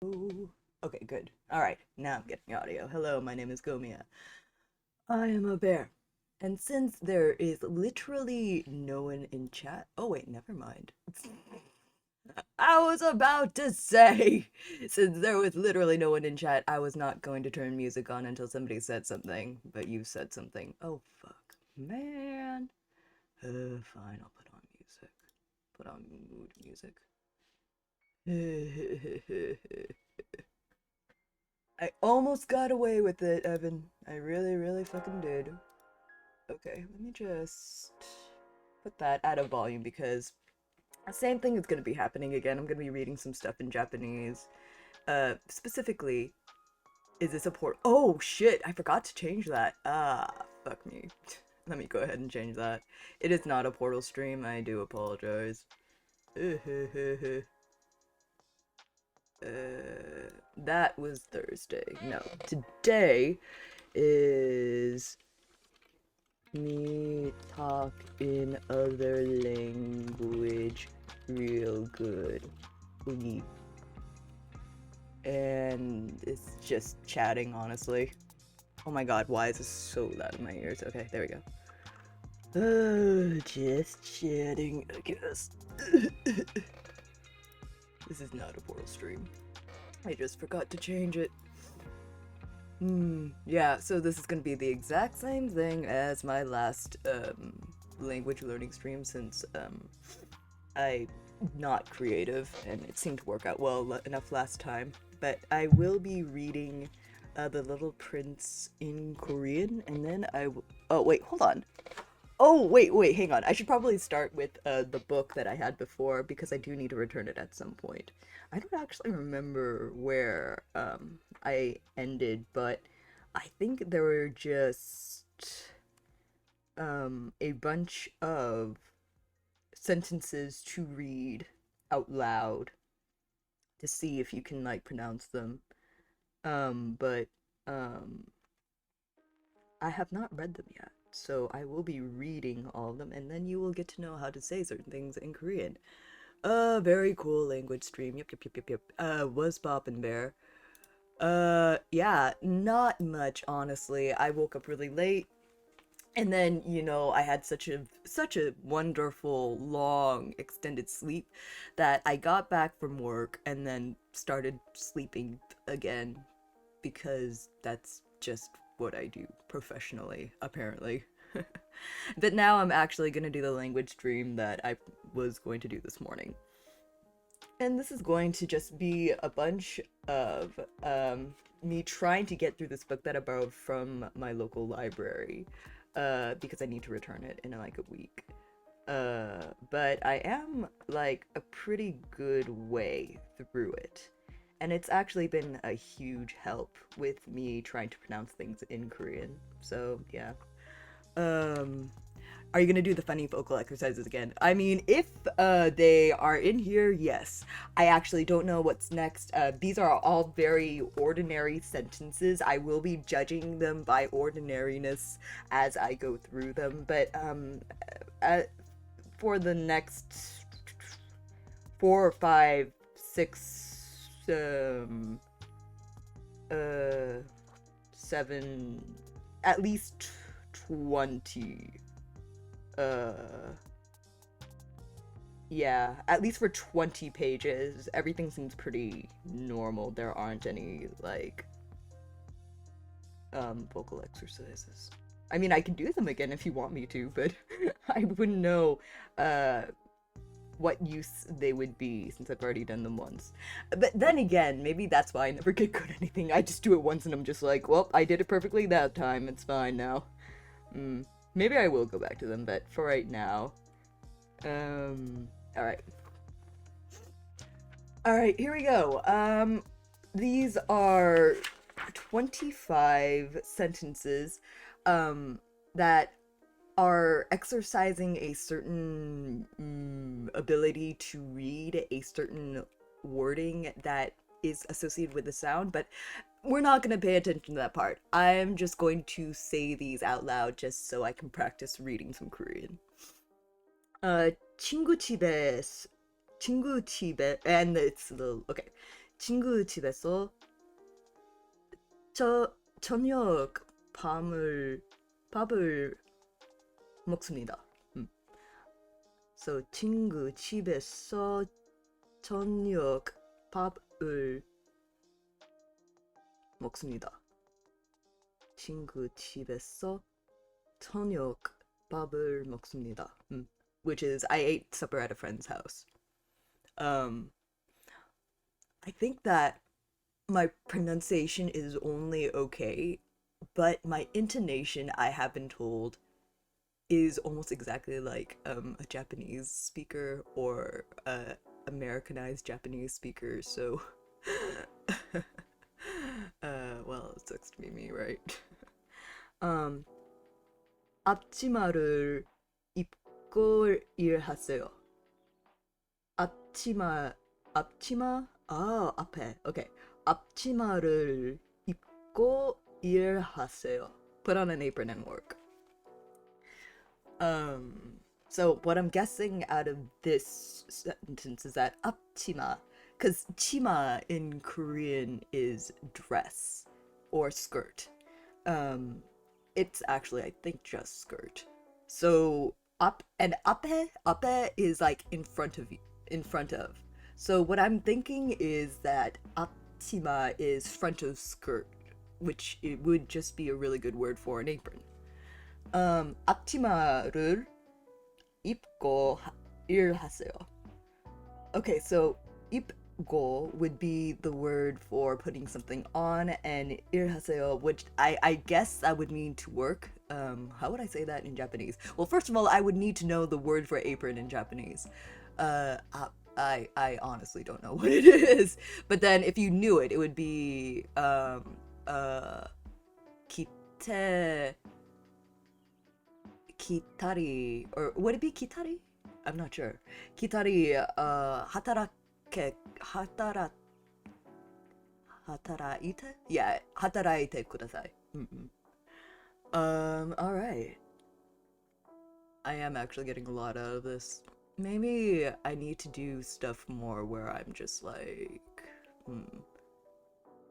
Ooh. Okay, good. Alright, now I'm getting audio. Hello, my name is Gomiya. I am a bear. And since there is literally no one in chat. Oh, wait, never mind. I was about to say, since there was literally no one in chat, I was not going to turn music on until somebody said something, but you said something. Oh, fuck. Man. Fine, I'll put on music. Put on mood music. I almost got away with it, Evan. I really, really fucking did. Okay, let me just put that out of volume because the same thing is going to be happening again. I'm going to be reading some stuff in Japanese. Specifically, is this a port? Oh shit, I forgot to change that. Ah, fuck me. Let me go ahead and change that. It is not a portal stream. I do apologize. That was Thursday. No, today is me talk in other language real good. Oogie. And it's just chatting, honestly. Oh my god, why is this so loud in my ears? Okay, there we go. Just chatting, I guess. This is not a portal stream. I just forgot to change it. Yeah, so this is gonna be the exact same thing as my last language learning stream since I'm not creative and it seemed to work out well enough last time. But I will be reading The Little Prince in Korean, and then oh wait, hold on. Oh wait, hang on. I should probably start with the book that I had before because I do need to return it at some point. I don't actually remember where I ended, but I think there were just a bunch of sentences to read out loud to see if you can like pronounce them. But um I have not read them yet. So I will be reading all of them and then you will get to know how to say certain things in Korean. Very cool language stream. Yep. Was poppin' bear. Yeah, not much honestly. I woke up really late and then, I had such a wonderful long extended sleep that I got back from work and then started sleeping again because that's just what I do professionally, apparently. But now I'm actually going to do the language stream that I was going to do this morning. And this is going to just be a bunch of me trying to get through this book that I borrowed from my local library because I need to return it in like a week. But I am like a pretty good way through it. And it's actually been a huge help with me trying to pronounce things in Korean. So, yeah. Um, are you gonna do the funny vocal exercises again? I mean, if they are in here, yes. I actually don't know what's next. These are all very ordinary sentences. I will be judging them by ordinariness as I go through them. But uh, for the next 4 or 5, 6, uh, 7, at least 20. Uh, yeah, at least for 20 pages, everything seems pretty normal. There aren't any, like, vocal exercises. I mean, I can do them again if you want me to, but I wouldn't know, uh, what use they would be since I've already done them once. But then again, maybe that's why I never get good at anything. I just do it once and I'm just like, well, I did it perfectly that time. It's fine now. Maybe I will go back to them, but for right now, all right. All right, here we go. These are 25 sentences that are exercising a certain ability to read a certain wording that is associated with the sound, but we're not going to pay attention to that part. I'm just going to say these out loud just so I can practice reading some Korean. 친구 집에, and it's the, okay. 친구 집에서 저녁 밥을 먹습니다. So 친구 집에서 저녁 밥을 먹습니다. 친구 집에서 저녁 밥을 먹습니다. Which is I ate supper at a friend's house. Um, I think that my pronunciation is only okay, but my intonation, I have been told, is almost exactly like a Japanese speaker or a Americanized Japanese speaker. So, well, it sucks to be me, right? um, 앞치마를 입고 일하세요. 앞치마, 앞에, okay. 앞치마를 입고 일하세요. Put on an apron and work. So what I'm guessing out of this sentence is that 앞치마, because chima in Korean is dress or skirt. It's actually, I think, just skirt. So ape is like in front of. So what I'm thinking is that 앞치마 is front of skirt, which it would just be a really good word for an apron. 앞치마를 입고 일하세요. Okay, so 입고 would be the word for putting something on, and 일하세요, which I guess that would mean to work. How would I say that in Japanese? Well, first of all, I would need to know the word for apron in Japanese. I honestly don't know what it is. But then if you knew it, it would be kitari, or would it be kitari? I'm not sure. Kitari, hataraite? Yeah, hataraite kudasai. All right. I am actually getting a lot out of this. Maybe I need to do stuff more where I'm just like,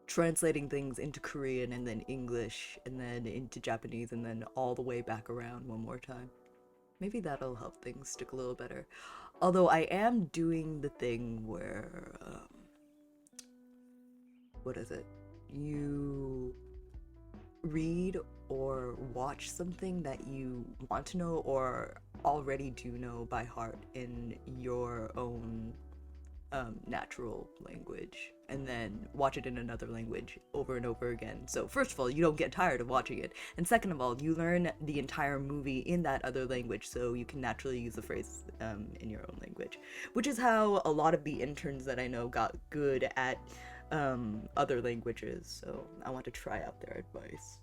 translating things into Korean and then English and then into Japanese and then all the way back around one more time. Maybe that'll help things stick a little better. Although I am doing the thing where, what is it? You read or watch something that you want to know or already do know by heart in your own natural language, and then watch it in another language over and over again. So first of all, you don't get tired of watching it, and second of all, you learn the entire movie in that other language, so you can naturally use the phrase in your own language, which is how a lot of the interns that I know got good at other languages. So I want to try out their advice.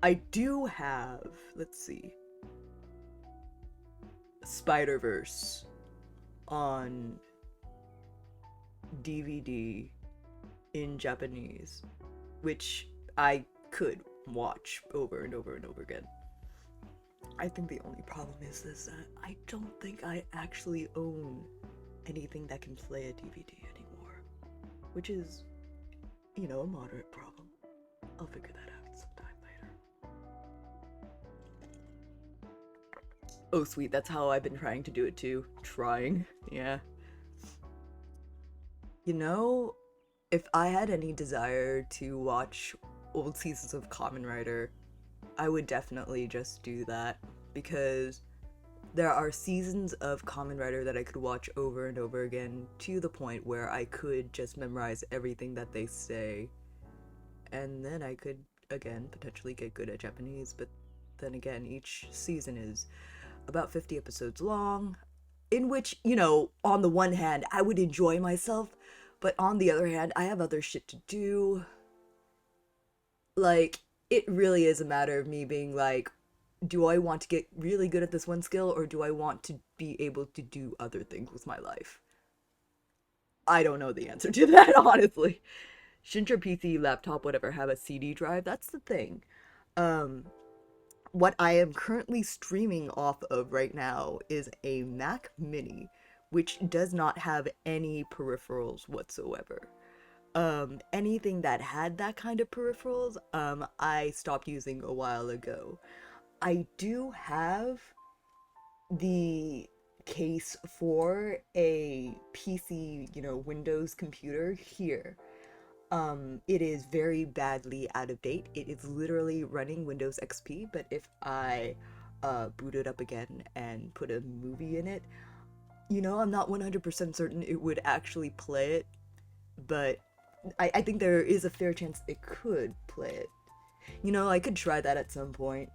I do have, let's see, Spider-Verse on DVD in Japanese, which I could watch over and over and over again. I think the only problem is that I don't think I actually own anything that can play a DVD anymore, which is, a moderate problem. I'll figure that out sometime later. Oh, sweet, that's how I've been trying to do it too. Trying, yeah. If I had any desire to watch old seasons of Kamen Rider, I would definitely just do that, because there are seasons of Kamen Rider that I could watch over and over again to the point where I could just memorize everything that they say, and then I could, again, potentially get good at Japanese. But then again, each season is about 50 episodes long, in which, on the one hand, I would enjoy myself, but on the other hand, I have other shit to do. Like, it really is a matter of me being like, do I want to get really good at this one skill, or do I want to be able to do other things with my life? I don't know the answer to that, honestly. Shouldn't your PC, laptop, whatever, have a CD drive? That's the thing. What I am currently streaming off of right now is a Mac Mini, which does not have any peripherals whatsoever. Anything that had that kind of peripherals, I stopped using a while ago. I do have the case for a PC, Windows computer here. It is very badly out of date. It is literally running Windows XP, but if I boot it up again and put a movie in it, I'm not 100% certain it would actually play it, but I think there is a fair chance it could play it. I could try that at some point.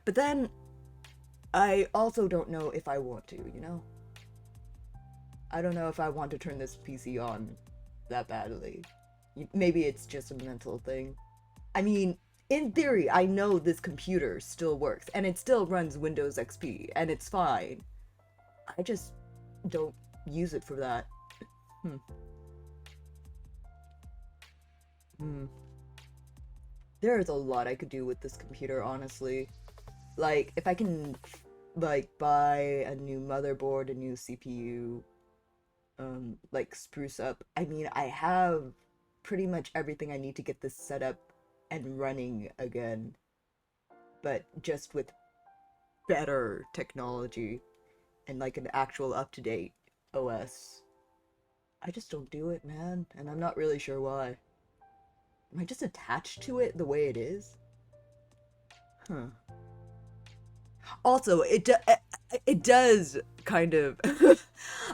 But then, I also don't know if I want to. I don't know if I want to turn this PC on that badly. Maybe it's just a mental thing. I mean, in theory, I know this computer still works, and it still runs Windows XP, and it's fine. I just don't use it for that. There is a lot I could do with this computer, honestly. Like, if I can, buy a new motherboard, a new CPU, spruce up. I mean, I have pretty much everything I need to get this set up and running again, but just with better technology and an actual up-to-date OS. I just don't do it, man, and I'm not really sure why. Am I just attached to it the way it is? Huh. Also, it does kind of...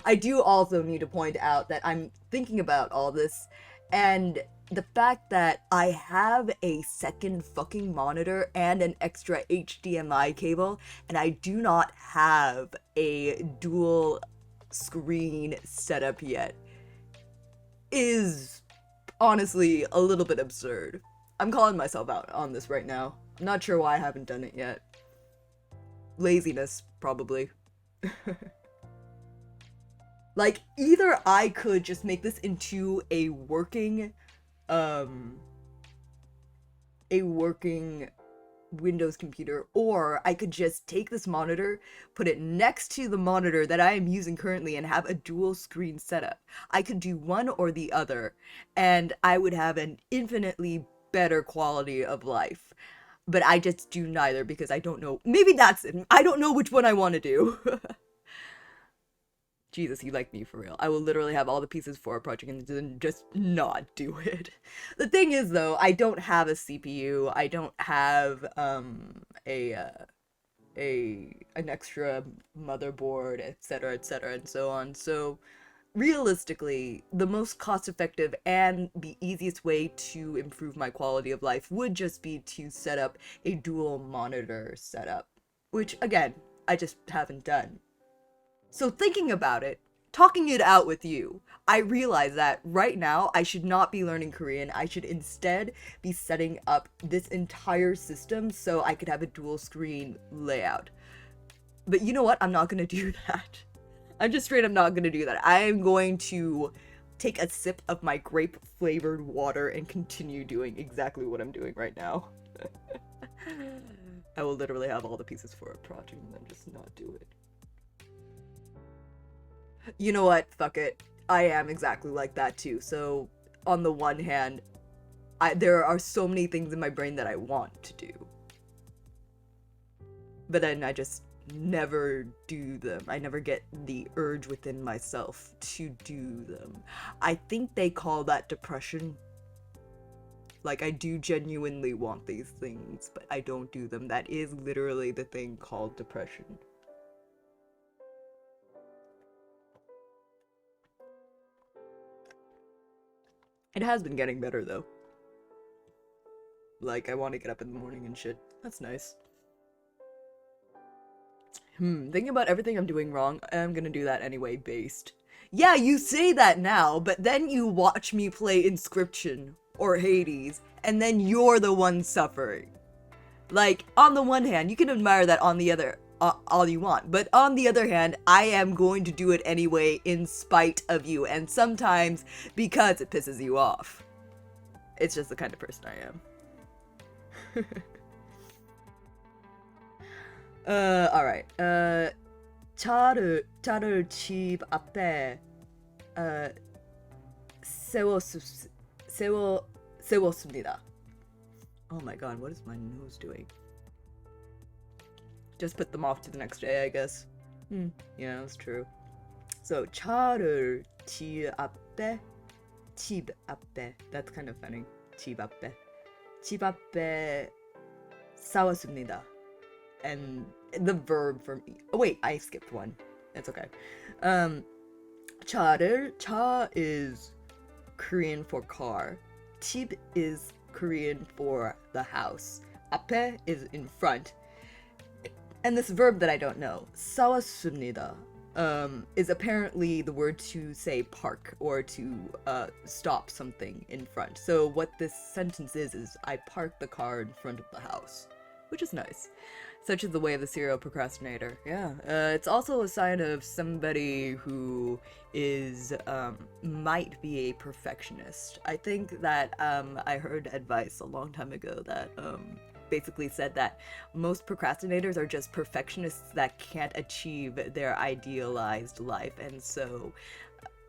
I do also need to point out that I'm thinking about all this, and the fact that I have a second fucking monitor and an extra HDMI cable, and I do not have a dual screen setup yet, is honestly a little bit absurd. I'm calling myself out on this right now. I'm not sure why I haven't done it yet. Laziness, probably. Either I could just make this into a working Windows computer, or I could just take this monitor, put it next to the monitor that I am using currently, and have a dual screen setup. I could do one or the other, and I would have an infinitely better quality of life. But I just do neither because I don't know. Maybe that's it. I don't know which one I want to do. Jesus, you like me for real. I will literally have all the pieces for a project and then just not do it. The thing is, though, I don't have a CPU. I don't have an extra motherboard, etc., and so on. So realistically, the most cost-effective and the easiest way to improve my quality of life would just be to set up a dual monitor setup, which again, I just haven't done. So thinking about it, talking it out with you, I realize that right now I should not be learning Korean. I should instead be setting up this entire system so I could have a dual screen layout. But you know what? I'm not gonna do that. I'm just straight up not gonna do that. I am going to take a sip of my grape flavored water and continue doing exactly what I'm doing right now. I will literally have all the pieces for a project and then just not do it. You know what? Fuck it. I am exactly like that too. So, on the one hand, there are so many things in my brain that I want to do. But then I just never do them. I never get the urge within myself to do them. I think they call that depression. I do genuinely want these things, but I don't do them. That is literally the thing called depression. It has been getting better, though. I want to get up in the morning and shit. That's nice. Thinking about everything I'm doing wrong, I'm gonna do that anyway, based. Yeah, you say that now, but then you watch me play Inscription or Hades, and then you're the one suffering. On the one hand, you can admire that on the other, all you want, but on the other hand, I am going to do it anyway in spite of you, and sometimes because it pisses you off. It's just the kind of person I am. Alright, 차를 집 앞에 어, 세웠 세웠습니다. Oh my god, what is my nose doing? Just put them off to the next day, I guess. Yeah, that's true. So 차를 집 앞에 That's kind of funny. 집 앞에 싸웠습니다. And the verb for me. Oh wait, I skipped one. It's okay. Cha is Korean for car. 집 is Korean for the house. 앞에 is in front. And this verb that I don't know, 싸웠습니다, is apparently the word to say park or to stop something in front. So what this sentence is I parked the car in front of the house, which is nice. Such is the way of the serial procrastinator. Yeah, it's also a sign of somebody who is might be a perfectionist. I think that I heard advice a long time ago that basically said that most procrastinators are just perfectionists that can't achieve their idealized life, and so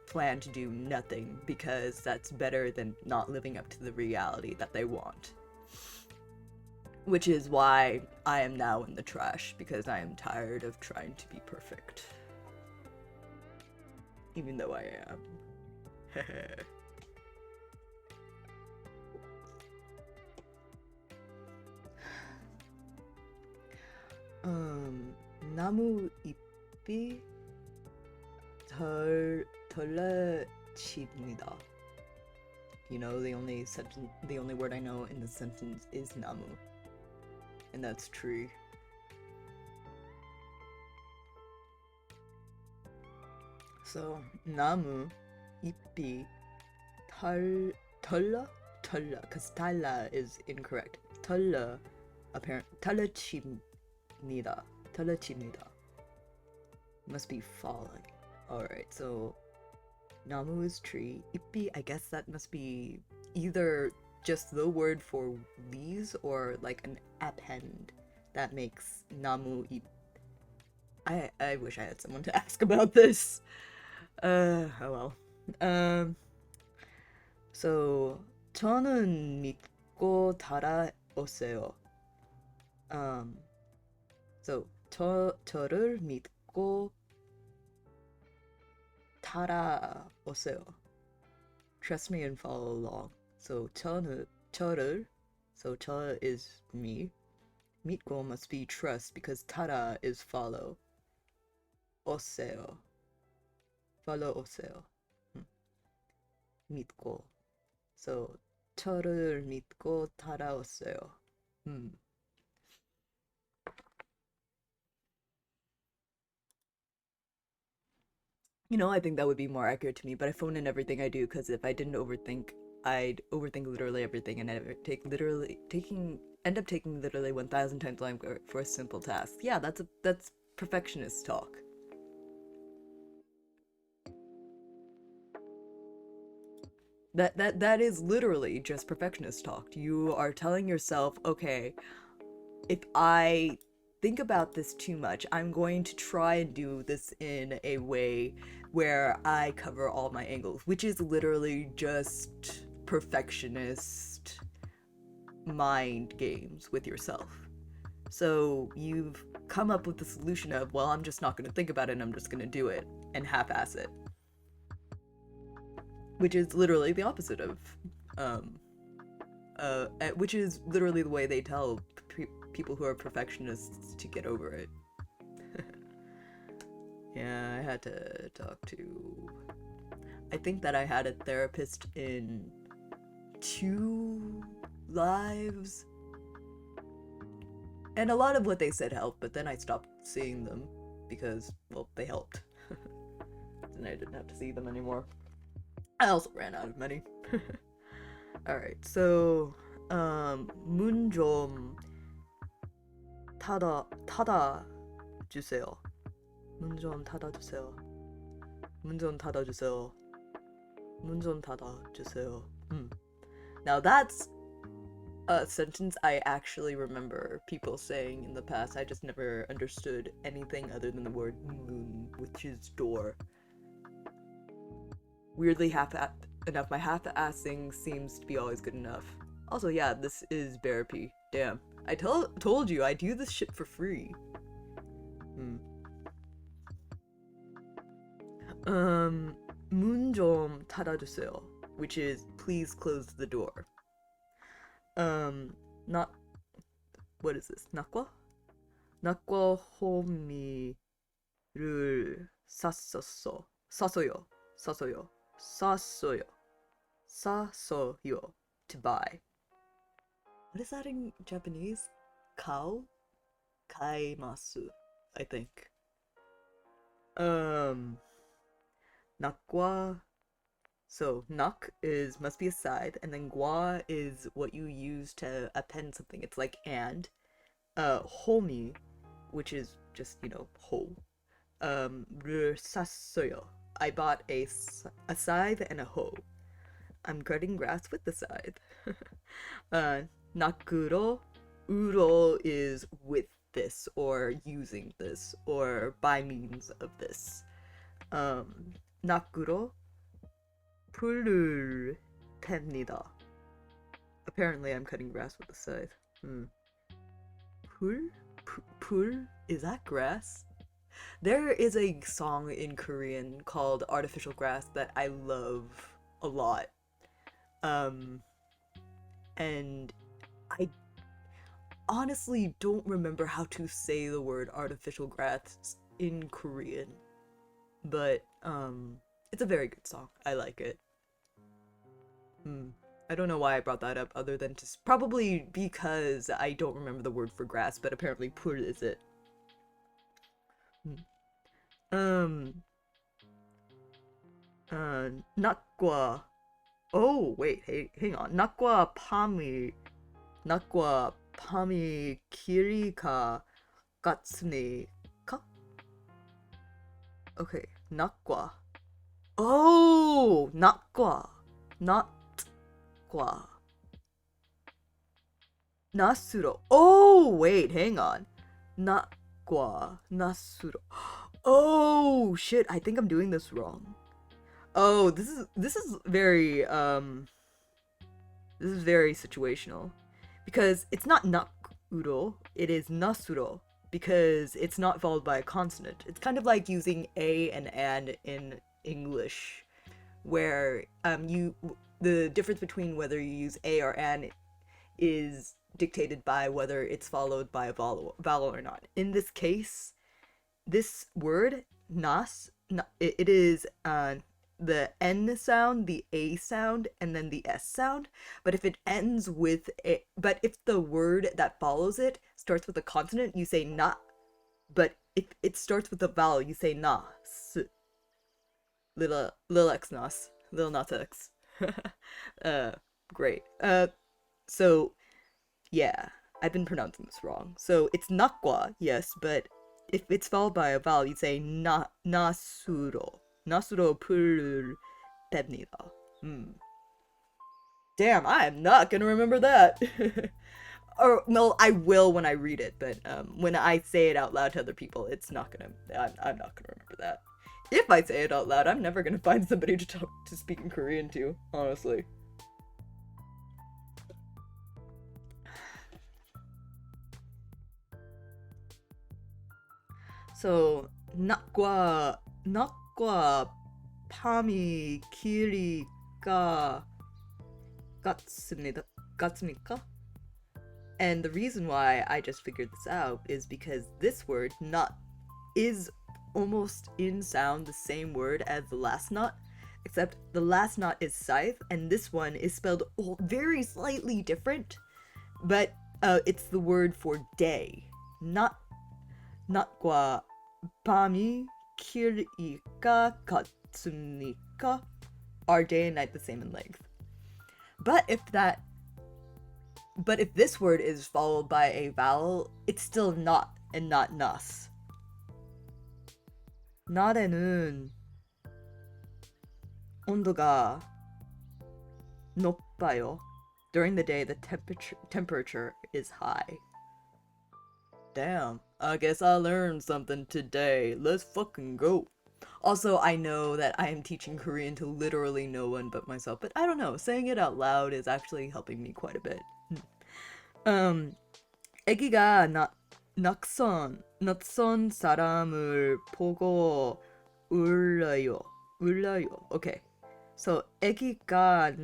plan to do nothing because that's better than not living up to the reality that they want. Which is why I am now in the trash, because I am tired of trying to be perfect. Even though I am. 나무 잎이 덜레집니다. You know, the only word I know in the sentence is 나무, and that's tree. So 나무 잎이 덜러, because 달라 is incorrect. 덜레집니다. Must be falling. Alright, so 나무 is tree. 잎이, I guess that must be either just the word for leaves or like an append that makes 나무 잎. I wish I had someone to ask about this. Oh well. So 저는 믿고 따라오세요. So 저를 믿고 따라오세요. Trust me and follow along. So 저를, so 저 is me. 믿고 must be trust because 따라 is follow. 오세요. Follow 오세요. 믿고. So 저를 믿고 따라오세요. You know, I think that would be more accurate to me, but I phone in everything I do because if I didn't overthink, I'd overthink literally everything and end up taking literally 1,000 times longer for a simple task. Yeah, that's perfectionist talk. That is literally just perfectionist talk. You are telling yourself, okay, if I think about this too much, I'm going to try and do this in a way where I cover all my angles, which is literally just perfectionist mind games with yourself. So you've come up with the solution of, well, I'm just not going to think about it and I'm just going to do it and half-ass it. Which is literally the opposite of, which is literally the way they tell people who are perfectionists to get over it. Yeah, I had to talk to... I think that I had a therapist in 2 lives. And a lot of what they said helped, but then I stopped seeing them because, well, they helped. And I didn't have to see them anymore. I also ran out of money. Alright, so 문 좀 닫아주세요. 문 좀 닫아주세요. 문 좀 닫아주세요. 문 좀 닫아주세요. Now that's a sentence I actually remember people saying in the past. I just never understood anything other than the word moon, which is door. Weirdly enough. My half-assing seems to be always good enough. Also, yeah, this is therapy. Damn. I told you I do this shit for free. 문 좀 닫아주세요, which is please close the door. Not what is this? 낙과? 낙과 호미를 샀어요. 샀어요 to buy. What is that in Japanese? Kao? Kaimasu, I think. Nakwa. So nak is must be a side, and then gwa is what you use to append something. It's like and. Homi, which is just, you know, ho. Sasoyo. I bought a scythe and a hoe. I'm cutting grass with the scythe. Nakuro. Uro is with this, or using this, or by means of this. Nakuro. 풀을 팹니다. Apparently I'm cutting grass with the scythe. Pul? Is that grass? There is a song in Korean called Artificial Grass that I love a lot. And I honestly don't remember how to say the word artificial grass in Korean. But, it's a very good song. I like it. I don't know why I brought that up other than just probably because I don't remember the word for grass, but apparently pur is it. 낙과. Oh, wait, hey, hang on. 낙과 밤이 길이가 같으니까? Okay, 낙과. Oh, 낙과. Natqua. Nasuro. Oh, wait, hang on. Natqua. Nasuro. Oh, shit, I think I'm doing this wrong. Oh, this is very situational. Because it's not nakuro, it is nasuro. Because it's not followed by a consonant. It's kind of like using a and in English, where the difference between whether you use a or an is dictated by whether it's followed by a vowel or not. In this case, this word it is the N sound, the A sound, and then the S sound. But if it ends with but if the word that follows it starts with a consonant, you say na. But if it starts with a vowel, you say na. Lil X Nas. Lil Nas X. Great. So, yeah, I've been pronouncing this wrong. So it's nakwa, yes, but if it's followed by a vowel, you say nasuro. Nasuro pulul 팹니다. Damn, I am not gonna remember that. Or no, I will when I read it, but when I say it out loud to other people, it's not gonna. I'm not gonna remember that. If I say it out loud, I'm never gonna find somebody to speak in Korean to, honestly. So, 낙과 밤이 길이가 같습니까? And the reason why I just figured this out is because this word, not, is almost in sound the same word as the last not, except the last not is scythe, and this one is spelled very slightly different, but it's the word for day. Nat과 밤이 길이가 같습니까? Are day and night the same in length? But if this word is followed by a vowel, it's still not and not nas. 낮에는 온도가 높아요. During the day, the temperature is high. Damn, I guess I learned something today. Let's fucking go. Also, I know that I am teaching Korean to literally no one but myself, but I don't know, saying it out loud is actually helping me quite a bit. 음, 아기가 낯선 사람을 보고 울어요. 울어요. Okay. So, 아기가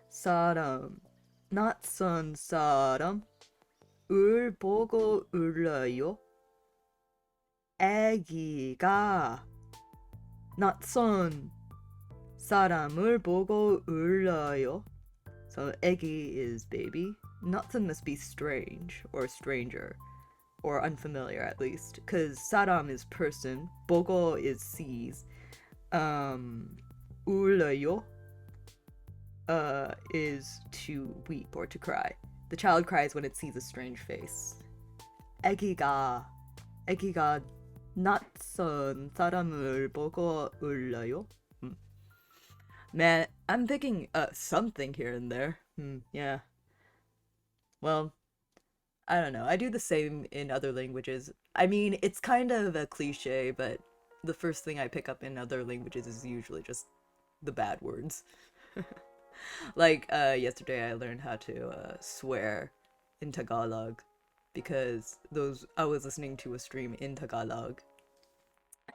사람, 낯선 사람을 보고 울어요. 아기가 낯선 사람을 보고 울어요. So 아기 is baby. 낯선 must be strange or stranger or unfamiliar at least, because 사람 is person, 보고 is sees. 울어요 is to weep or to cry. The child cries when it sees a strange face. 아기가 낯선 사람을 보고 울어요. Man, I'm thinking something here and there. Yeah. Well, I don't know. I do the same in other languages. I mean, it's kind of a cliche, but the first thing I pick up in other languages is usually just the bad words. Like, yesterday I learned how to swear in Tagalog because I was listening to a stream in Tagalog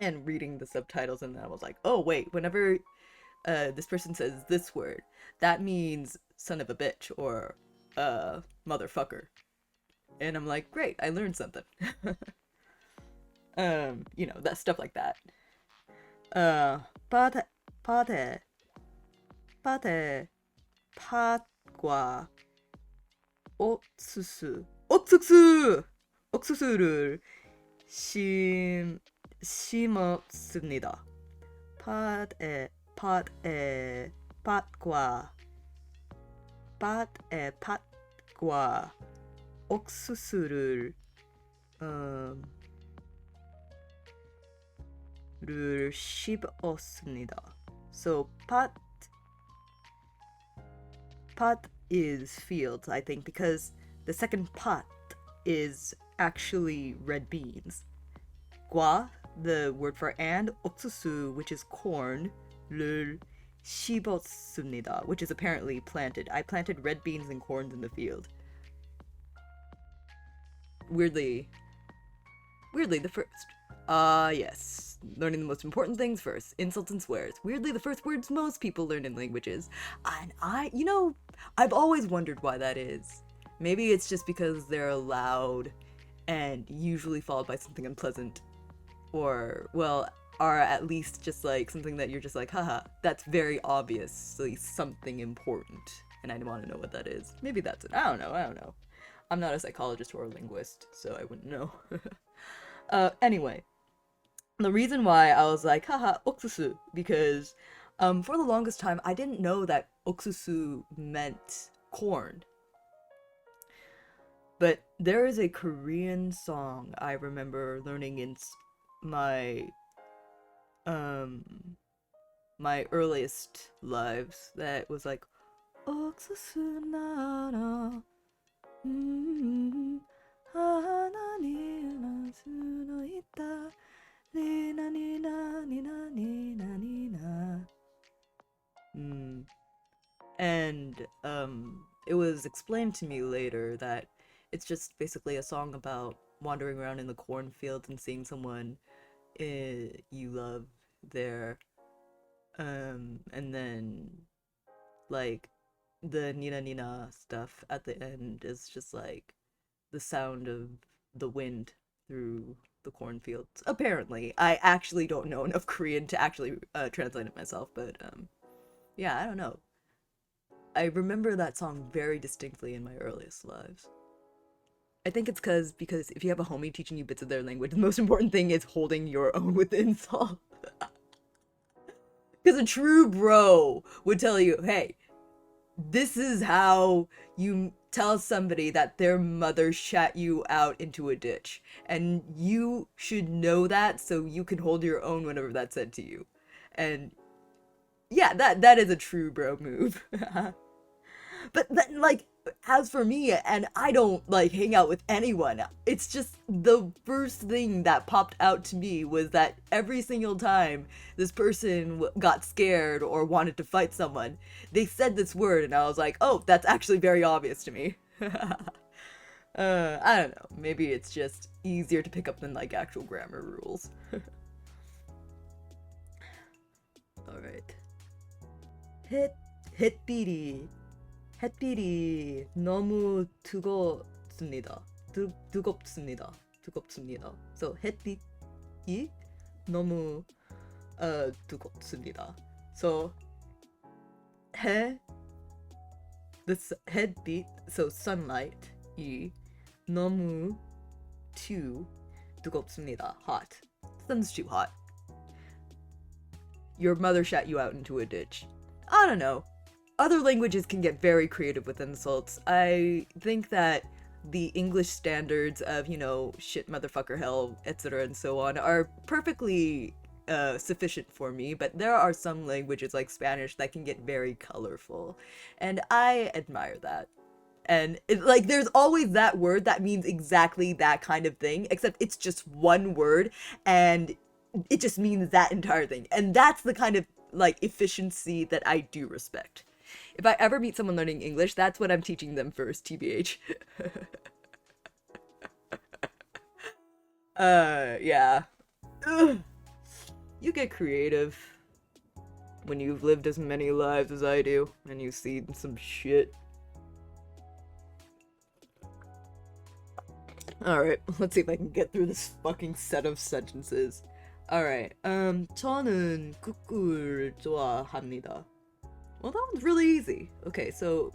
and reading the subtitles, and then I was like, oh wait, whenever this person says this word, that means son of a bitch or motherfucker. And I'm like, great, I learned something. You know, that stuff like that. 파테, 파테, 파테, 팥과 옥수수를 심었습니다. 팥과 옥수수를 씹었습니다. So pot is fields, I think, because the second pot is actually red beans. 과, the word for and, 옥수수, which is corn, 를 씹었습니다, which is apparently planted. I planted red beans and corns in the field. Weirdly, the first. Yes. Learning the most important things first. Insults and swears. Weirdly, the first words most people learn in languages. And I've always wondered why that is. Maybe it's just because they're loud and usually followed by something unpleasant. Or, well, are at least just like something that you're just like, haha, that's very obviously something important. And I want to know what that is. Maybe that's it. I don't know. I'm not a psychologist or a linguist, so I wouldn't know. Anyway. The reason why I was like, haha, 옥수수, because for the longest time, I didn't know that 옥수수 meant corn. But there is a Korean song I remember learning in my my earliest lives that was like, 옥수수 나라 하나님 알 수도 있다. Nina, nina, nina, nina, nina. And it was explained to me later that it's just basically a song about wandering around in the cornfields and seeing someone you love there. And then like the nina nina stuff at the end is just like the sound of the wind through the cornfields. Apparently. I actually don't know enough Korean to actually translate it myself, but yeah, I don't know. I remember that song very distinctly in my earliest lives. I think it's because if you have a homie teaching you bits of their language, the most important thing is holding your own with insult. Because a true bro would tell you, hey, this is how you tell somebody that their mother shat you out into a ditch. And you should know that so you can hold your own whenever that's said to you. And yeah, that is a true bro move. But then, like, as for me, and I don't like hang out with anyone, it's just the first thing that popped out to me was that every single time this person got scared or wanted to fight someone, they said this word, and I was like, oh, that's actually very obvious to me. I don't know. Maybe it's just easier to pick up than like actual grammar rules. All right. 햇 햇빛이 햇빛이 너무 뜨겁습니다. 뜨겁습니다. 뜨겁습니다. So 햇빛이 너무 뜨겁습니다. So 해 햇빛, so sunlight 이 너무 too 뜨겁습니다. Hot. Sun's too hot. Your mother shot you out into a ditch. I don't know. Other languages can get very creative with insults. I think that the English standards of, you know, shit, motherfucker, hell, etc. and so on are perfectly sufficient for me, but there are some languages like Spanish that can get very colorful, and I admire that. And like, there's always that word that means exactly that kind of thing, except it's just one word, and it just means that entire thing. And that's the kind of like efficiency that I do respect. If I ever meet someone learning English, that's what I'm teaching them first, TBH. Yeah. Ugh. You get creative when you've lived as many lives as I do, and you've seen some shit. Alright, let's see if I can get through this fucking set of sentences. Alright, 저는 국을 좋아합니다. Well, that one's really easy. Okay, so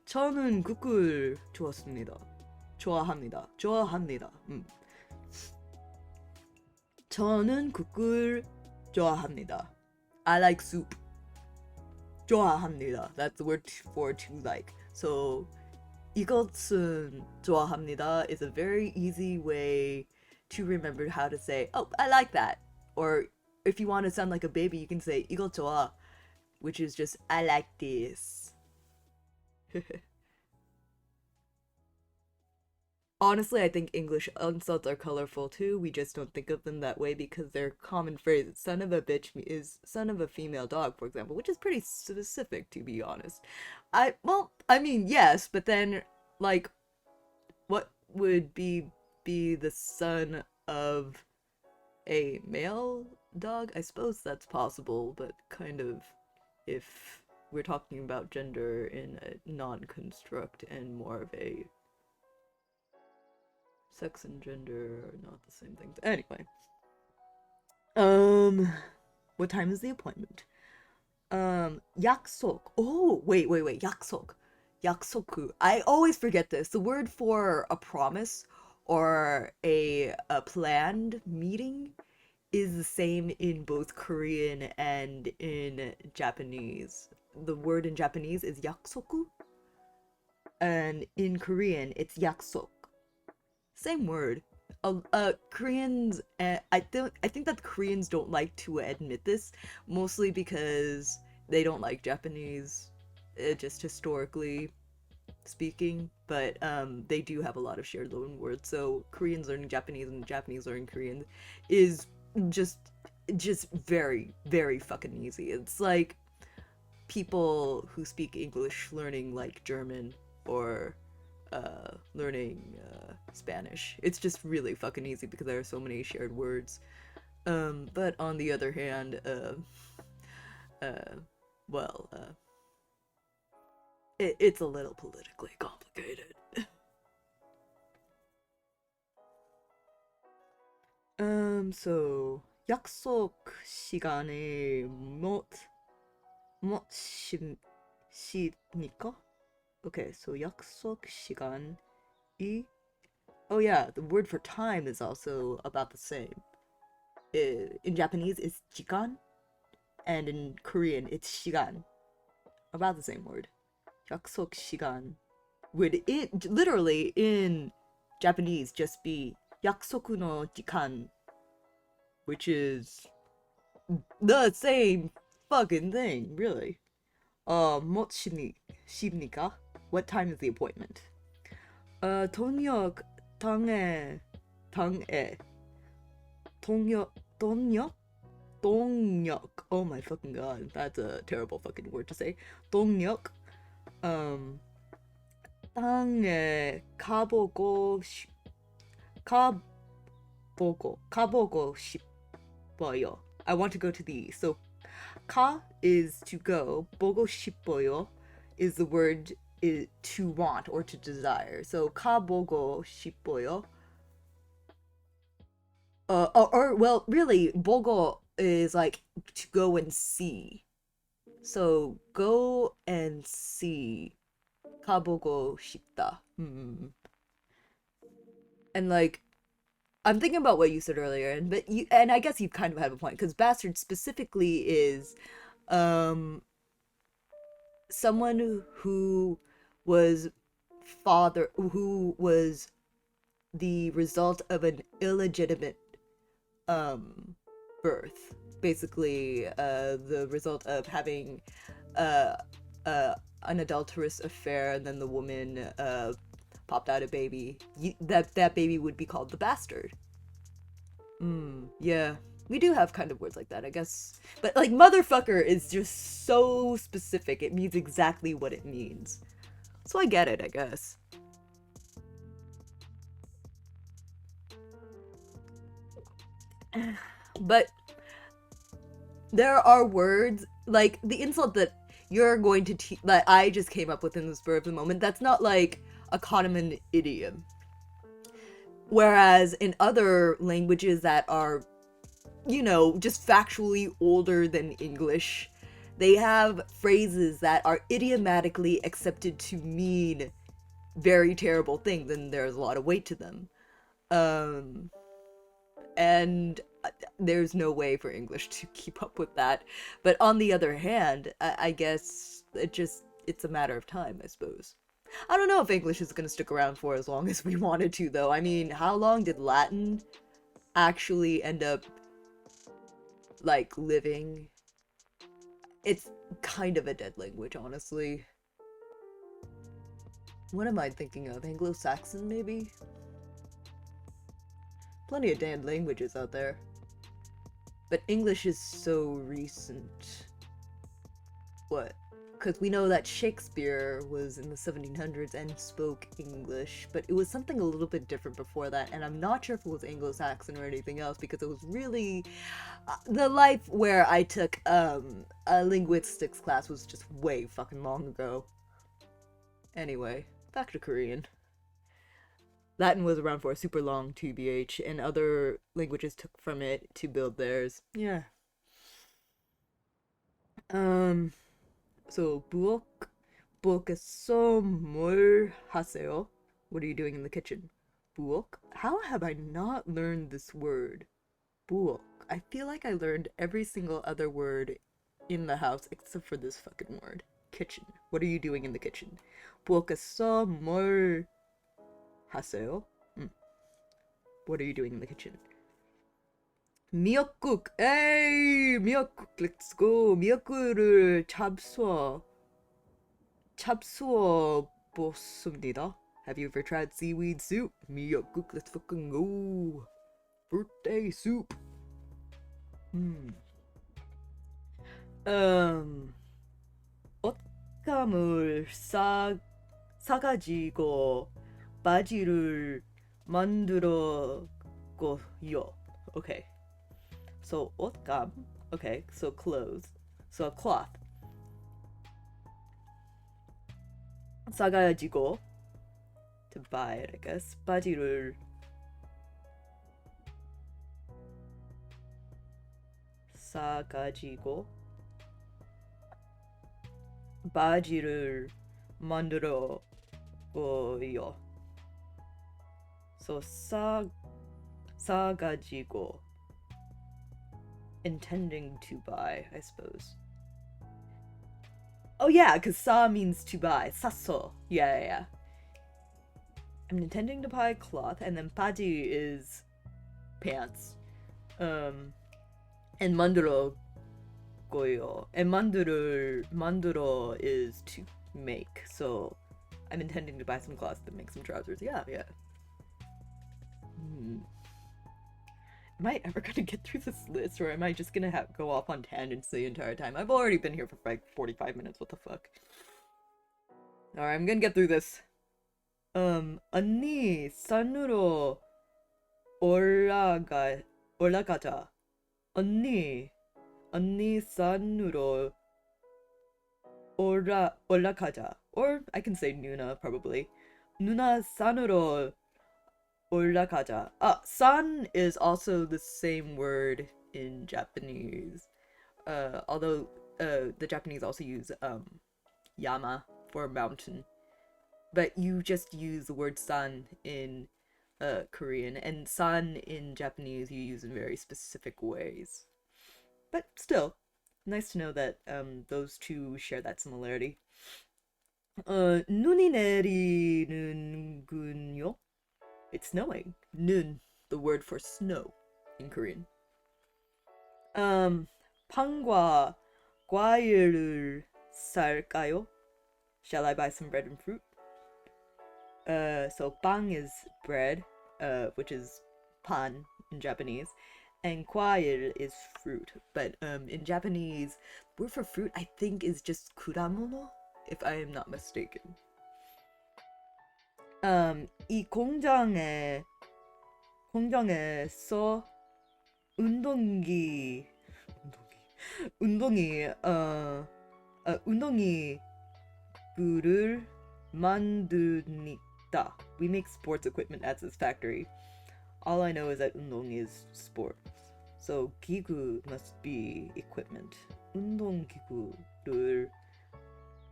저는 국을 좋아합니다. 좋아합니다. 저는 국을 좋아합니다. I like soup. 좋아합니다. That's the word for to like. So 이것은 좋아합니다 is a very easy way to remember how to say, oh, I like that. Or if you want to sound like a baby, you can say 이거 좋아, which is just I like this. Honestly, I think English insults are colorful too. We just don't think of them that way because they're common phrases. Son of a bitch is son of a female dog, for example, which is pretty specific, to be honest. I mean, yes, but then, like, what would be the son of a male dog? I suppose that's possible, but kind of if we're talking about gender in a non-construct and more of a sex and gender are not the same thing. Anyway. What time is the appointment? 약속. Oh, wait. 약속. 약속ku. I always forget this. The word for a promise or a planned meeting is the same in both Korean and in Japanese. The word in Japanese is 약속ku, and in Korean it's 약속. Same word. Koreans, I think that Koreans don't like to admit this, mostly because they don't like Japanese, just historically speaking. But they do have a lot of shared loan words. So Koreans learning Japanese and Japanese learning Korean is just very very fucking easy. It's like people who speak English learning like German or learning Spanish. It's just really fucking easy because there are so many shared words. But on the other hand, well, it's a little politically complicated. So 약속 시간에 못 쉽니까? Okay, so 약속 시간이. Oh yeah, the word for time is also about the same. In Japanese, it's jikan, and in Korean, it's 시간. About the same word. 약속 시간 would it literally in Japanese just be 약속 no jikan, which is the same fucking thing, really. 못 쉽니까? What time is the appointment? 통역 당에 통역 동역. Oh my fucking god, that's a terrible fucking word to say. 동역 땅에 가보고 싶어요. I want to go to the east. So 가 is to go. 보고 싶어요 is the word is to want or to desire. So 가보고 싶어요. Or well, really, 보고 is like to go and see. So go and see. 가보고 싶다. And like, I'm thinking about what you said earlier, and I guess you kind of have a point because bastard specifically is, someone who was who was the result of an illegitimate birth, basically the result of having an adulterous affair, and then the woman popped out a baby. That baby would be called the bastard. Yeah, we do have kind of words like that, I guess. But like motherfucker is just so specific. It means exactly what it means. So I get it, I guess. But there are words like the insult that you're going to that I just came up with in the spur of the moment. That's not like a common idiom. Whereas in other languages that are, you know, just factually older than English, they have phrases that are idiomatically accepted to mean very terrible things, and there's a lot of weight to them. And there's no way for English to keep up with that. But on the other hand, I guess it's a matter of time, I suppose. I don't know if English is gonna stick around for as long as we wanted to, though. I mean, how long did Latin actually end up, like, living? It's kind of a dead language, honestly. What am I thinking of? Anglo-Saxon, maybe? Plenty of dead languages out there. But English is so recent. What? Because we know that Shakespeare was in the 1700s and spoke English, but it was something a little bit different before that, and I'm not sure if it was Anglo-Saxon or anything else, because it was really... the life where I took a linguistics class was just way fucking long ago. Anyway, back to Korean. Latin was around for a super long TBH, and other languages took from it to build theirs. Yeah. So, 부엌에서 뭘 하세요? What are you doing in the kitchen? 부엌? How have I not learned this word? 부엌. I feel like I learned every single other word in the house except for this fucking word. Kitchen. What are you doing in the kitchen? 부엌에서 뭘 하세요? What are you doing in the kitchen? 미역국! 에이! 미역국! Let's go! 미역국을 잡수어 보습니다. Have you ever tried seaweed soup? 미역국! Let's fucking go! Birthday soup! 옷감을 사가지고 바지를 만들었고요. Okay. So 옷감. Okay, so clothes. So a cloth. 사가지고 to buy it, I guess. 바지를 사가지고 바지를 만들었고요. So 사가지고, intending to buy, I suppose. Oh yeah, because sa means to buy. Saso. Yeah. I'm intending to buy cloth, and then 바지 is pants. And 만들어 고요. And 만들어 is to make. So I'm intending to buy some cloths to make some trousers. Yeah, yeah. Am I ever gonna get through this list, or am I just gonna go off on tangents the entire time? I've already been here for like 45 minutes. What the fuck? Alright, I'm gonna get through this. 언니 산으로 올라가자. 언니 산으로 올라가자. Or I can say Nuna probably. 누나 산으로 올라가자. San is also the same word in Japanese. Although the Japanese also use yama for mountain. But you just use the word san in Korean, and san in Japanese you use in very specific ways. But still, nice to know that those two share that similarity. 눈이 내리는군요. It's snowing. 눈, the word for snow in Korean. 빵과 과일을 살까요? Shall I buy some bread and fruit? So 빵 is bread, which is pan in Japanese, and 과일 is fruit. But in Japanese, the word for fruit I think is just kuramono, if I am not mistaken. 이 공장에서 운동기구를 만듭니다. We make sports equipment at this factory. All I know is that 운동 is sport. So 기구 must be equipment. 운동기구를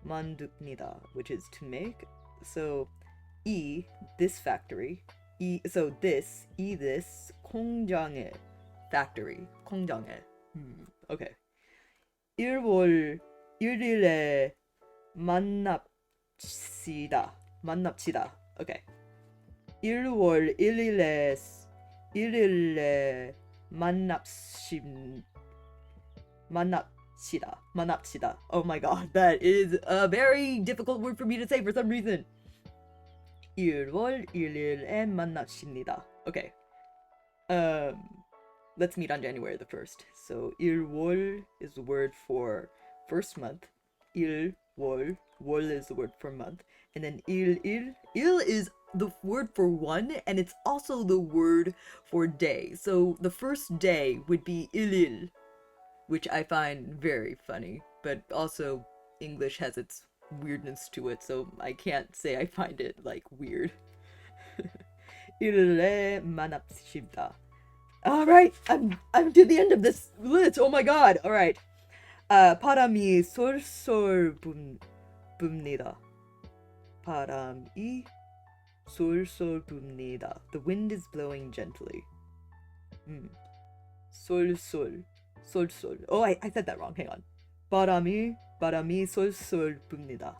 만듭니다, which is to make. So this factory. This 공장에 factory. 공장에. Okay. 1월 1일에 만납시다. Okay. 1월 1일에 만납시다. Oh my god, that is a very difficult word for me to say for some reason. 1월 1일에 만납시다. Okay. Let's meet on January the 1st. So 1월 is the word for first month. 1월 is the word for month. And then il is the word for one, and it's also the word for day. So the first day would be ilil, which I find very funny, but also English has its weirdness to it, so I can't say I find it like weird. 일에 만납시다. All right, I'm to the end of this list. Oh my god. All right. 바람이 솔솔 붑니다. 바람이 솔솔 붑니다. The wind is blowing gently. 솔솔. Oh, I said that wrong. Hang on. 바람이 솔솔 붑니다.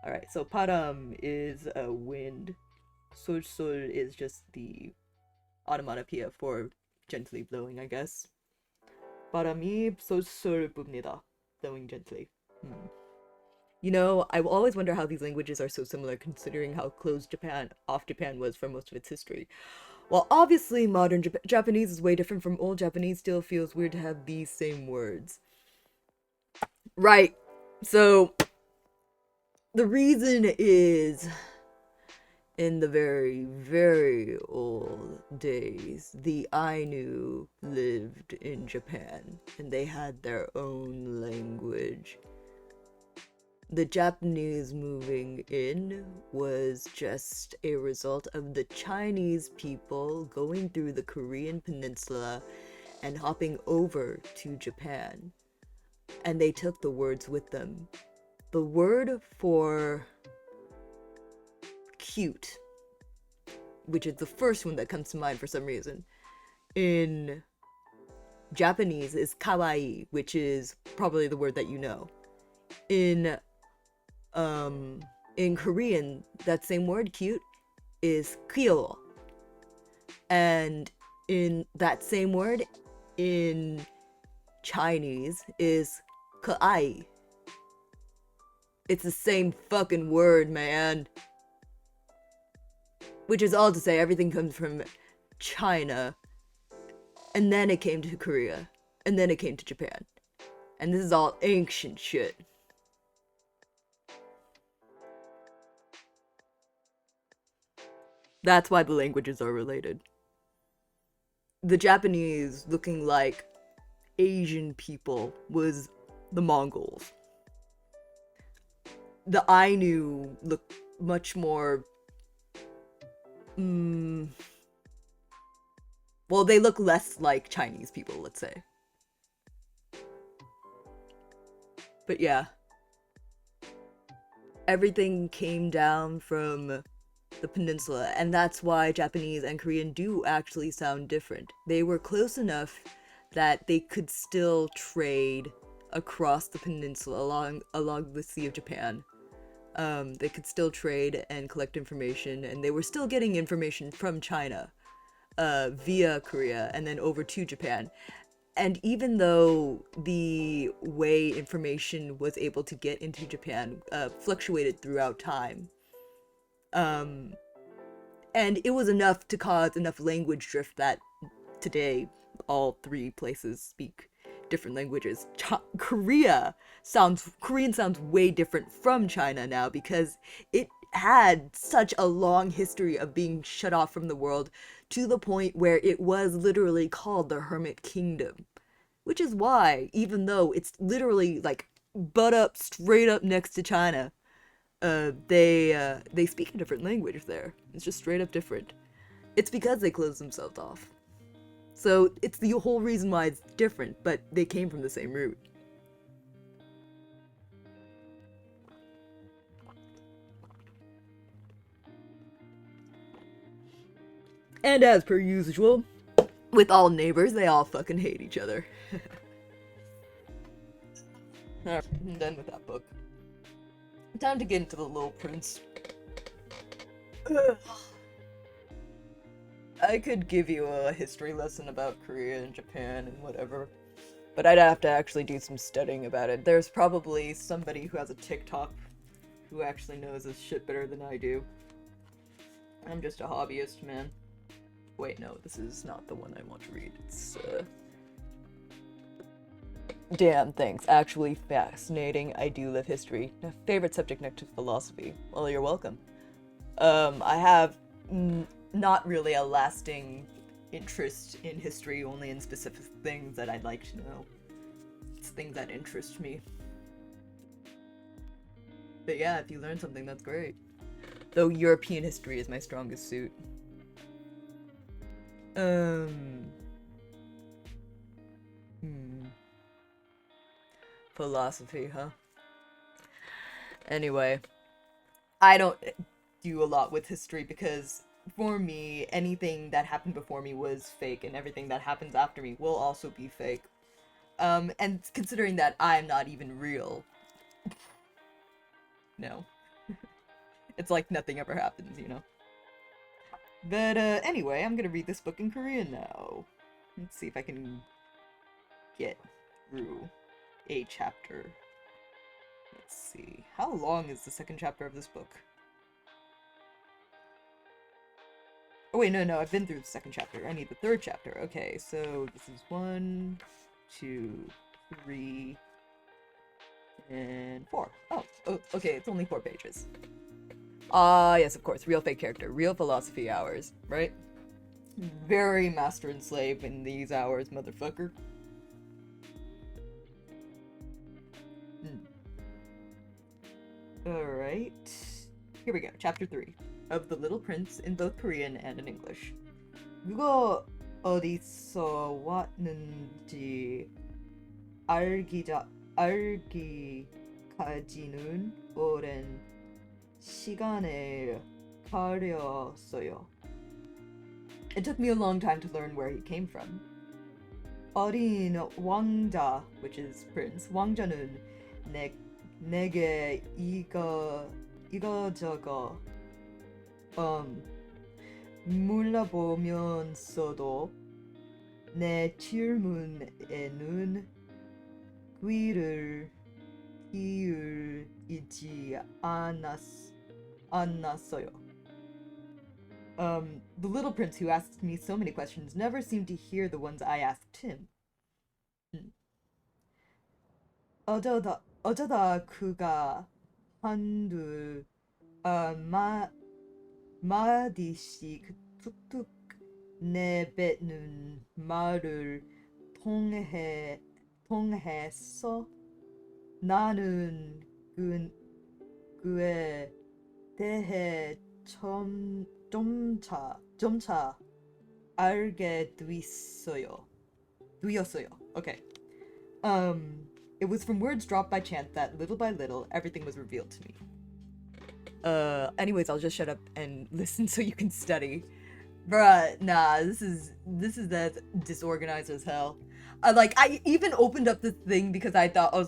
All right. So 바람 is a wind. 솔솔 is just the onomatopoeia for gently blowing, I guess. 바람이 솔솔 붑니다. Blowing gently. You know, I always wonder how these languages are so similar considering how closed Japan was for most of its history. While obviously modern Japanese is way different from old Japanese, still feels weird to have these same words. Right. So the reason is, in the very, very old days, the Ainu lived in Japan, and they had their own language. The Japanese moving in was just a result of the Chinese people going through the Korean peninsula and hopping over to Japan. And they took the words with them. The word for cute, which is the first one that comes to mind for some reason, in Japanese is kawaii, which is probably the word that you know. In Korean, that same word, cute, is kyo. And in that same word, in Chinese, is kaai. It's the same fucking word, man. Which is all to say, everything comes from China, and then it came to Korea, and then it came to Japan. And this is all ancient shit. That's why the languages are related. The Japanese looking like Asian people was the Mongols. The Ainu look much more. Well, they look less like Chinese people, let's say. But yeah. Everything came down from the peninsula, and that's why Japanese and Korean do actually sound different. They were close enough that they could still trade across the peninsula along the Sea of Japan. They could still trade and collect information, and they were still getting information from China via Korea and then over to Japan. And even though the way information was able to get into Japan fluctuated throughout time, and it was enough to cause enough language drift that today all three places speak different languages. Korean sounds way different from China now because it had such a long history of being shut off from the world to the point where it was literally called the Hermit Kingdom. Which is why, even though it's literally like butt up straight up next to China, they speak a different language there. It's just straight up different. It's because they closed themselves off. So it's the whole reason why it's different, but they came from the same root. And as per usual, with all neighbors, they all fucking hate each other. Alright, I'm done with that book. Time to get into The Little Prince. I could give you a history lesson about Korea and Japan and whatever, but I'd have to actually do some studying about it. There's probably somebody who has a TikTok who actually knows this shit better than I do. I'm just a hobbyist, man. Wait, no, this is not the one I want to read. It's, Damn, thanks. Actually fascinating. I do love history. My favorite subject next to philosophy. Well, you're welcome. I have not really a lasting interest in history, only in specific things that I'd like to know. It's things that interest me. But yeah, if you learn something, that's great. Though European history is my strongest suit. Philosophy, huh? Anyway, I don't do a lot with history because for me, anything that happened before me was fake, and everything that happens after me will also be fake. And considering that I'm not even real, no. It's like nothing ever happens, you know? But, anyway, I'm gonna read this book in Korean now. Let's see if I can get through a chapter. Let's see. How long is the second chapter of this book? Oh wait, no, I've been through the second chapter. I need the third chapter. Okay, so this is 1, 2, 3, and 4. Oh, okay, it's only 4 pages. Yes, of course. Real fake character. Real philosophy hours, right? Very master and slave in these hours, motherfucker. Alright. Here we go. Chapter 3 of The Little Prince in both Korean and in English. 그거 어디서 왔는지 알기까지는 오랜 시간을 걸렸어요. It took me a long time to learn where he came from. 어린 왕자, which is prince, 왕자는 내게 이거저거 물어보면서도 내 질문에는 귀를 기울이지 않았어요. The little prince who asked me so many questions never seemed to hear the ones I asked him. 어쩌다 그가 한두 마디씩 툭툭 내뱉는 말을 통해서 나는 그에 대해 점차 알게 되었어요. Okay. It was from words dropped by chance that little by little everything was revealed to me. Anyways, I'll just shut up and listen so you can study. Bruh, nah, this is that disorganized as hell. I even opened up the thing because I thought I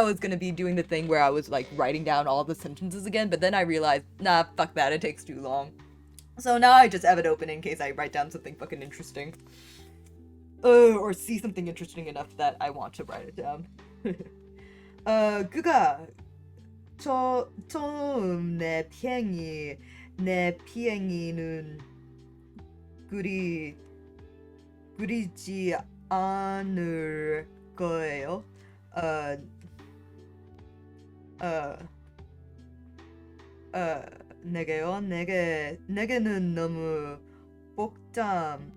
was gonna be doing the thing where I was like writing down all the sentences again, but then I realized, nah, fuck that, it takes too long. So now I just have it open in case I write down something fucking interesting. Or see something interesting enough that I want to write it down. 그가 처음 내 비행기는 그리지 않을 거예요. 내게는 너무 복잡한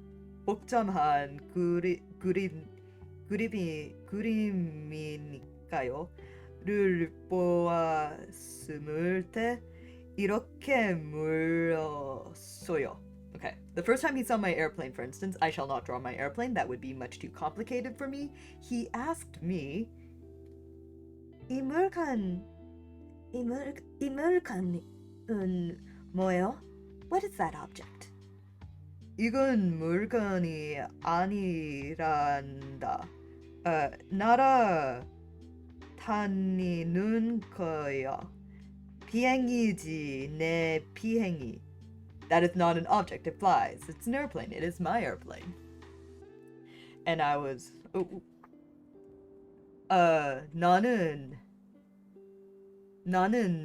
그림이니까요. 를 보았을 때 이렇게 물었어요. Okay, the first time he saw my airplane, for instance, I shall not draw my airplane, that would be much too complicated for me. He asked me, 이 물건은 뭐예요? What is that object? 이건 물건이 아니란다. 날아다니는 거야. 비행기지, 내 비행기. That is not an object, it flies. It's an airplane, it is my airplane. And I was, 나는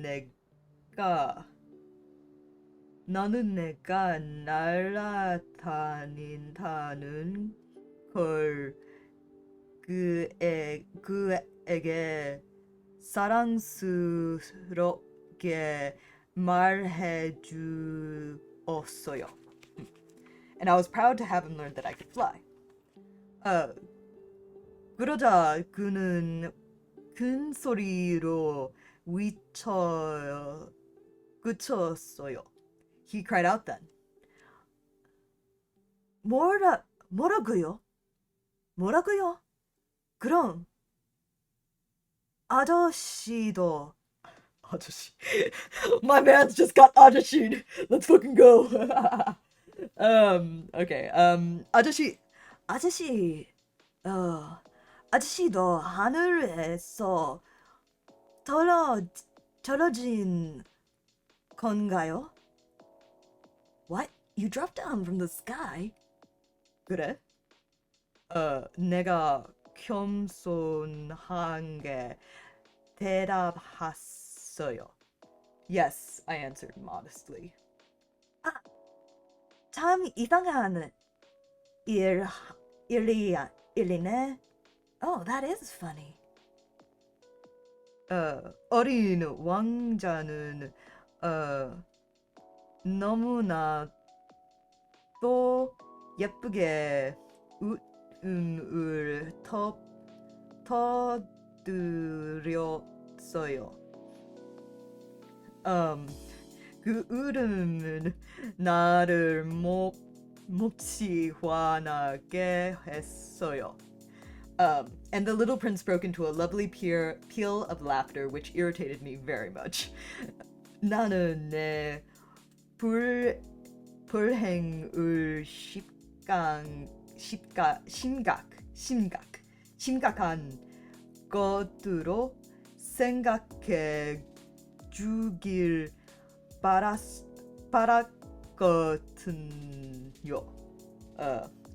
내가 날아다닌다는 걸 그에게 사랑스럽게 말해 주었어요. And I was proud to have him learn that I could fly. 그러자 그는 큰 소리로 그쳤어요. He cried out then. 뭐라고요? 그럼 아저씨. My man's just got 아저씨. Let's fucking go. Okay. 아저씨도 하늘에서 떨어진 건가요? What? You dropped down from the sky? 그래? 내가 겸손하게 대답했어요. Yes, I answered modestly. 참 이상한 일이네. Oh, that is funny. 어린 왕자는 너무나 또 예쁘게 웃음을 터뜨렸어요. 그 웃음은 나를 몹시 화나게 했어요. And the little prince broke into a lovely peal of laughter, which irritated me very much. 나는 내 불행을 심각한 것으로 생각해 주길 바랐거든요.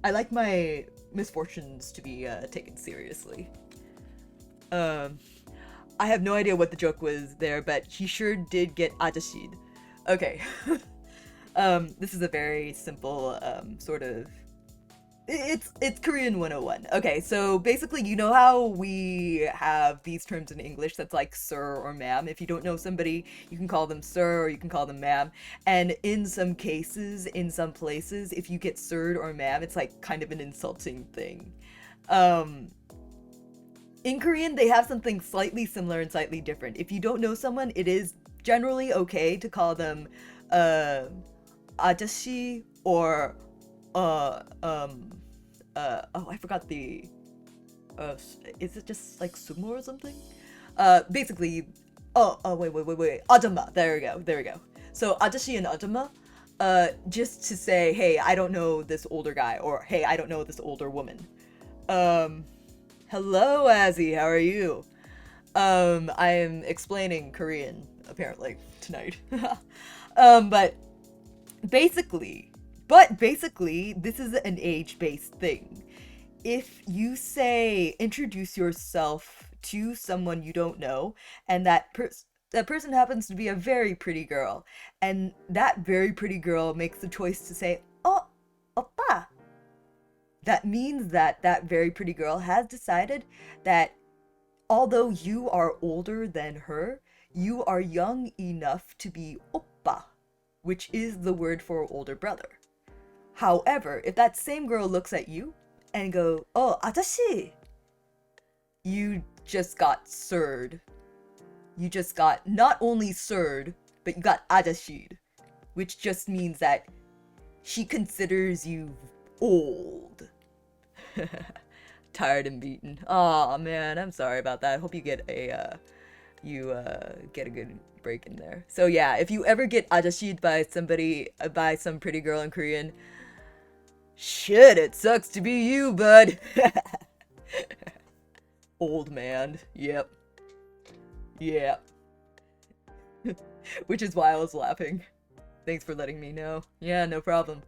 I like my misfortunes to be taken seriously. I have no idea what the joke was there, but he sure did get ajashid. Okay. This is a very simple sort of it's Korean 101. Okay, so basically, you know how we have these terms in English that's like sir or ma'am. If you don't know somebody, you can call them sir or you can call them ma'am. And in some cases, in some places, if you get sir or ma'am, it's like kind of an insulting thing. Um, in Korean, they have something slightly similar and slightly different. If you don't know someone, it is generally okay to call them uh, ajashi or uh um oh, I forgot the uh is it just like sumo or something? Basically, wait, ajama. There we go. So ajashi and ajama, just to say, hey, I don't know this older guy, or hey, I don't know this older woman. Um, hello, Azzy, how are you? I am explaining Korean apparently tonight. But basically, basically, this is an age-based thing. If you say introduce yourself to someone you don't know, and that person happens to be a very pretty girl, and that very pretty girl makes the choice to say, "Oh, oppa," that means that that very pretty girl has decided that although you are older than her, you are young enough to be oppa, which is the word for older brother. However, if that same girl looks at you and go, "Oh, 아저씨," you just got sirred. You just got not only sirred, but you got 아저씨'd, which just means that she considers you old. Tired and beaten. Aw, man, I'm sorry about that. I hope you get a get a good break in there. So yeah, if you ever get 아저씨'd by somebody, by some pretty girl in Korean, shit, it sucks to be you, bud. Old man. Yep. Yeah. Which is why I was laughing. Thanks for letting me know. Yeah, no problem.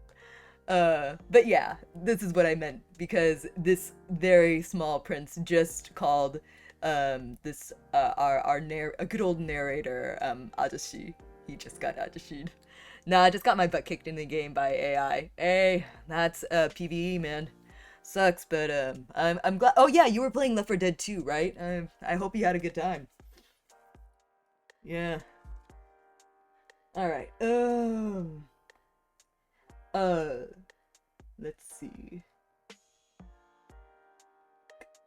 But yeah, this is what I meant because this very small prince just called this a good old narrator ajashi. He just got ajashi'd. Nah, I just got my butt kicked in the game by AI. Hey, that's PvE, man. Sucks, but I'm glad. Oh yeah, you were playing Left 4 Dead 2, right? I hope you had a good time. Yeah. All right. Uh, let's see.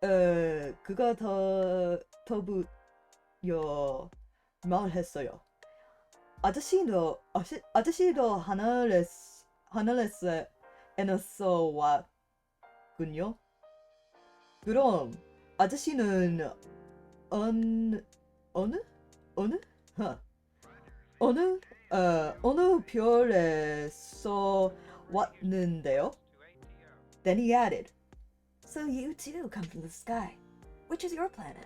그가 더 터부여 말했어요. 아저씨도 하늘에서 왔군요. 그럼 아저씨는 어느 어느 어느 하, 어느 어느 별에서 왔는데요? Then he added, "So you too come from the sky. Which is your planet?"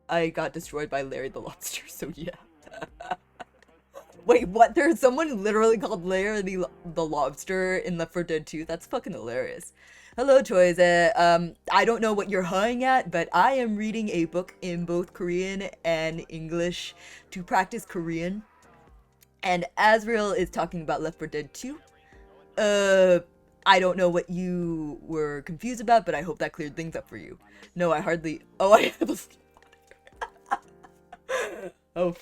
I got destroyed by Larry the Lobster, so yeah. Wait, what? There's someone literally called Larry the Lobster in Left 4 Dead 2? That's fucking hilarious. Hello, Toys. I don't know what you're hawing at, but I am reading a book in both Korean and English to practice Korean. And Azrael is talking about Left 4 Dead 2. I don't know what you were confused about, but I hope that cleared things up for you. No, I hardly. Oh, I have a. Oh.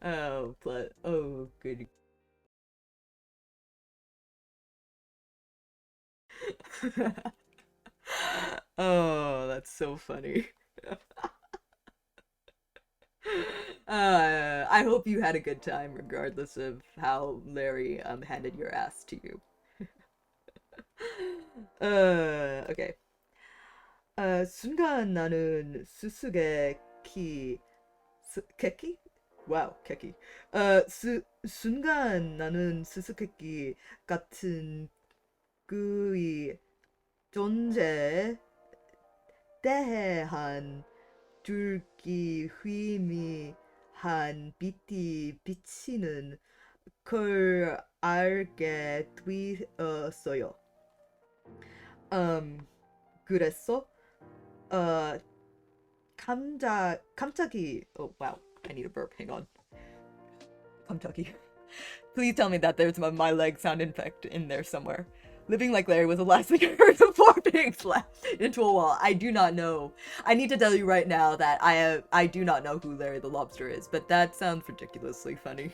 Oh, but oh, good. Oh, that's so funny. I hope you had a good time, regardless of how Larry handed your ass to you. Okay. 순간 나는 수수께끼? 와우, 케키. 순간 나는 수수께끼 같은 그의 존재에 대한 불기휘미한 빛이 비치는 걸 알게 되었어요. 그래서 uh, Kamtaki. Oh wow, I need a burp. Hang on. Kamtaki. Please tell me that there's my leg sound effect in there somewhere. Living like Larry was the last thing I heard before being slapped into a wall. I do not know. I need to tell you right now that I do not know who Larry the Lobster is, but that sounds ridiculously funny.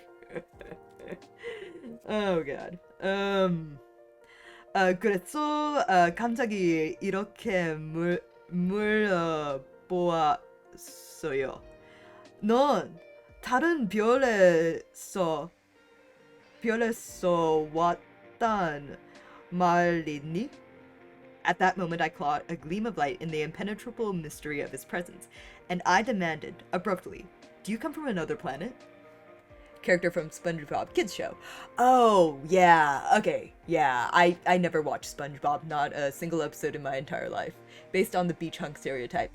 Oh god. 그래서 갑자기 이렇게 물어보았어요. 넌 다른 별에서 왔단 말이니? At that moment, I caught a gleam of light in the impenetrable mystery of his presence, and I demanded, abruptly, "Do you come from another planet?" Character from SpongeBob Kids Show. Oh, yeah, okay, yeah. I never watched SpongeBob, not a single episode in my entire life, based on the beach hunk stereotype.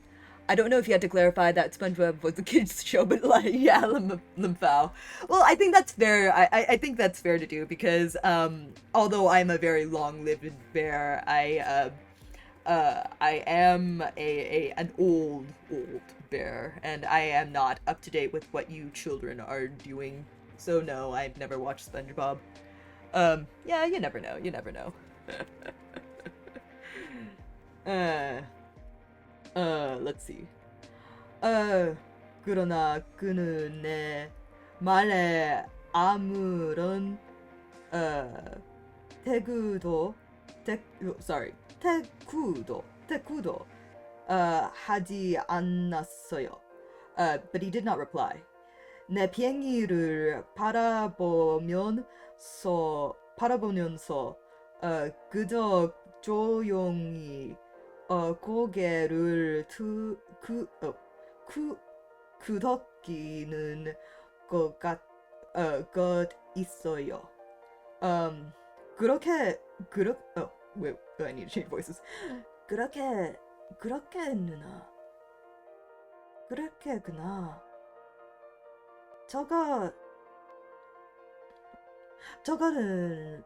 I don't know if you had to clarify that SpongeBob was a kids show, but like, yeah, Limfao. Well, I think that's fair. I think that's fair to do because although I'm a very long-lived bear, I am an old bear, and I am not up to date with what you children are doing. So no, I've never watched SpongeBob. Yeah, you never know. You never know. uh, let's see. 그러나 그는 내 말에 아무런 태구도 sorry 태구도 하지 않았어요. But he did not reply. 내 비행기를 바라보면서 그저 조용히 고개를 끄덕이는 것 있어요. 그렇게 wait, I need to change voices. 그렇게구나. 저거는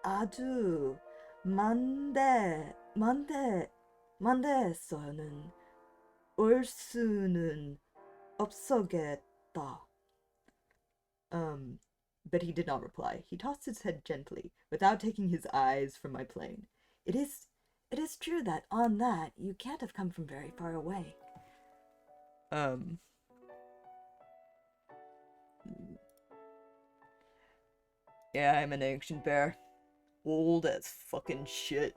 아주 만대에서는 올 수는 없었겠다. But he did not reply. He tossed his head gently, without taking his eyes from my plane. It is true that on that you can't have come from very far away. Yeah, I'm an ancient bear. Old as fucking shit.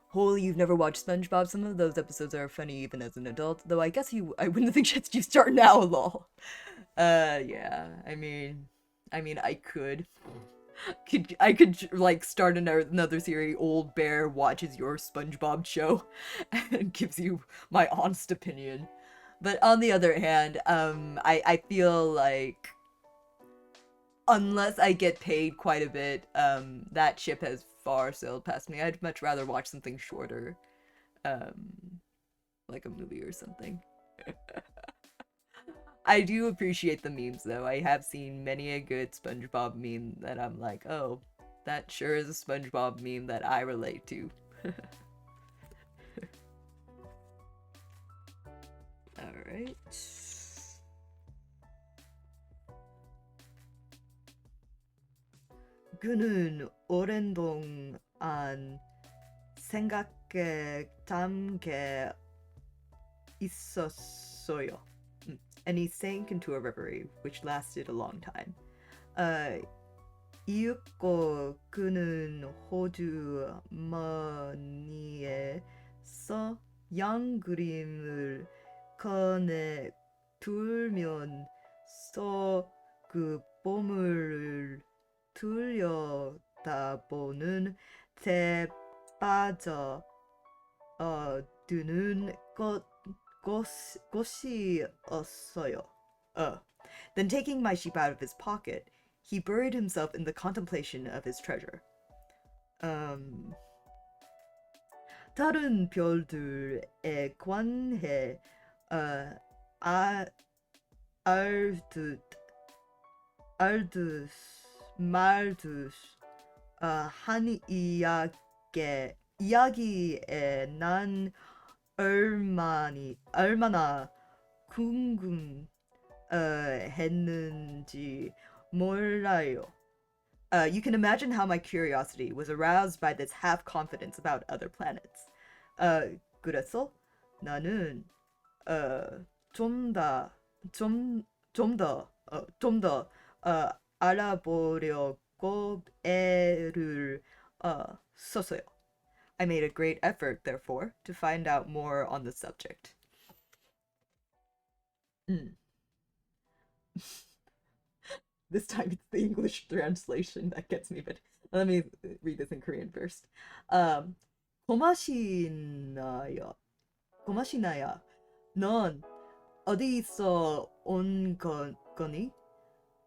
Holy, you've never watched SpongeBob? Some of those episodes are funny even as an adult, though I guess I wouldn't think you start now, lol. Yeah, I mean, I could. I could like start another series. Old Bear watches your SpongeBob show and gives you my honest opinion. But on the other hand, I feel like unless I get paid quite a bit, that ship has far sailed past me. I'd much rather watch something shorter, like a movie or something. I do appreciate the memes though. I have seen many a good SpongeBob meme that I'm like, oh, that sure is a SpongeBob meme that I relate to. Alright. 그는 오랜 동안 생각에 잠겨 있었어요. And he sank into a reverie, which lasted a long time. 이윽고 그는 호주 머니에서 양 그림을 꺼내 들면서 그 보물을 들여다보는 데 빠져 드는 것이었어요. Then taking my sheep out of his pocket, he buried himself in the contemplation of his treasure. 다른 별들에 관해 알듯 말듯 한 이야기에 이야기에 난 얼마나 했는지 몰라요. You can imagine how my curiosity was aroused by this half confidence about other planets. 그래서 나는 좀 더, 좀 더 알아보려고 애를 썼어요. I made a great effort, therefore, to find out more on the subject. Mm. This time it's the English translation that gets me, but let me read this in Korean first. Um, 고마시나요? 고마시나야. 넌 어디서 온 거니?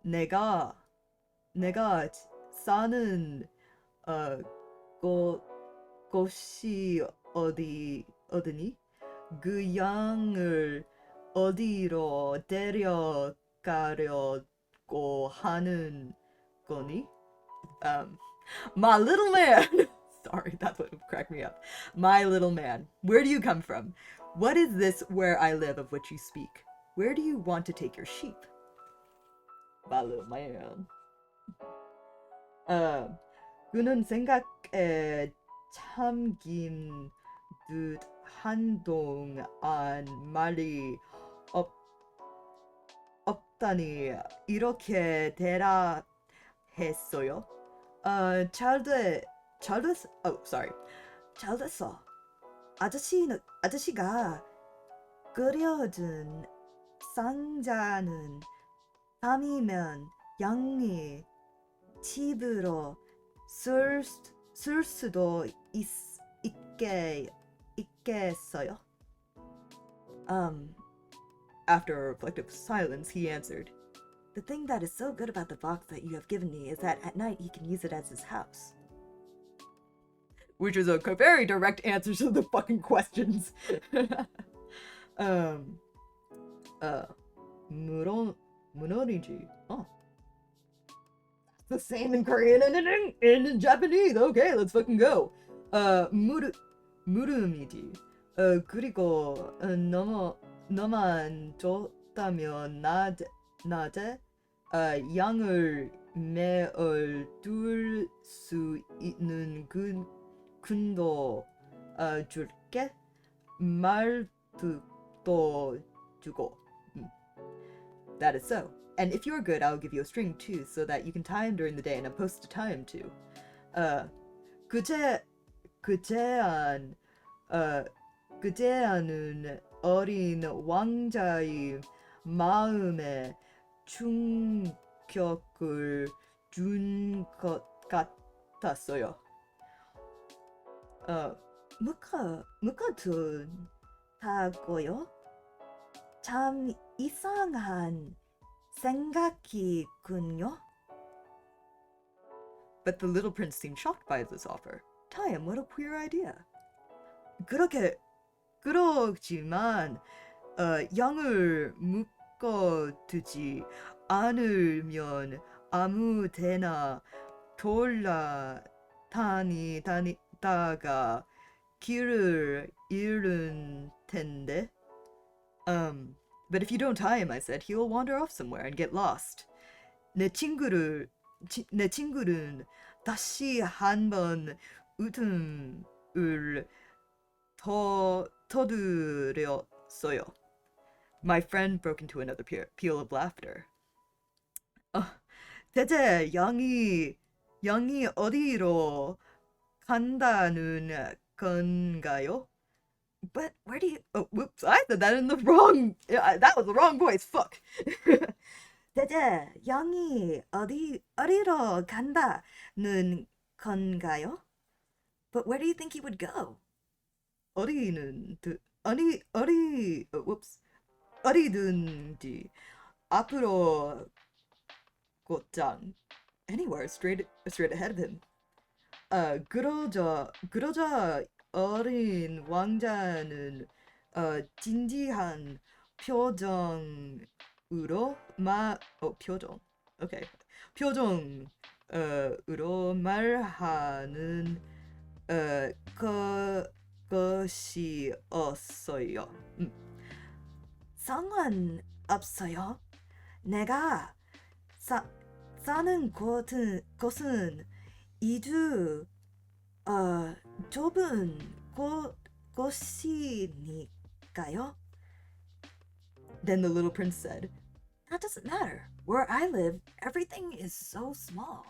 내가 내가 사는 어, 곳 곳이 어디니? 그 양을 어디로 데려가려고 하는 거니? Um, my little man. Sorry, that's what cracked me up. My little man, where do you come from? What is this where I live of which you speak? Where do you want to take your sheep? My little man. 그는 생각에 잠긴 듯 한동안 말이 없, 없다니 이렇게 대답했어요. sorry. 잘 됐어. 아저씨가 끓여준 상자는 밤이면 양이 집으로 쓸 수도 있겠어요? After a reflective silence, he answered, "The thing that is so good about the box that you have given me is that at night he can use it as his house." Which is a very direct answer to the fucking questions. 물론이지. Oh. The same in Korean and in Japanese. Okay, let's fucking go. 물음이지. 그리고 너만 줬다면 낮에 양을 매일 둘 수 있는 근도 줄게. 말뚝도 주고. That is so. And if you're good, I'll give you a string too, so that you can tie him during the day and post a time too. 그제는 어린 왕자의 마음에 충격을 준 것 같았어요. 묵어둔다고요? 참 이상한 생각이군요. But the little prince seemed shocked by this offer. Tie him, what a queer idea. 그렇지만 양을 묶어두지 않으면 아무 데나 다니다가 길을 잃은 텐데. But if you don't tie him, I said, he'll wander off somewhere and get lost. 내 친구는 다시 한번 웃음을 터뜨렸어요. My friend broke into another peal of laughter. 대체 양이 어디로 간다는 건가요? But where do you... Oh, whoops, I said that in the wrong... That was the wrong voice, fuck. 대체 양이 어디로 간다는 건가요? But where do you think he would go? 어디든지 앞으로 곧장. Anywhere straight ahead of him. 그러자 어린 왕자는 진지한 표정으로 표정으로 말하는 어, 그것이 없어요. 상관없어요. 내가 사, 사는 곳은 이주 어, 좁은 곳이니까요. Then the little prince said, "That doesn't matter. Where I live, everything is so small."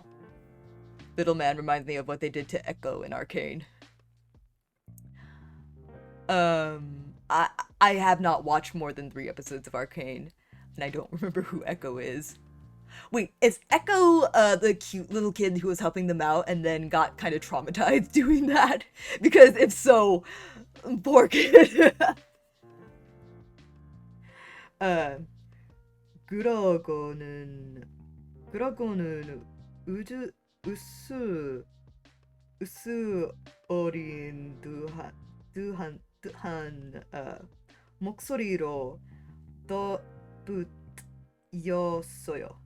Little man reminds me of what they did to Echo in Arcane. I I have not watched more than 3 episodes of Arcane, and I don't remember who Echo is. Wait, is Echo the cute little kid who was helping them out and then got kind of traumatized doing that? Because if so, poor kid. 어, 그러고는 우주 우스 우스 어린 듯한 목소리로 덧붙였어요.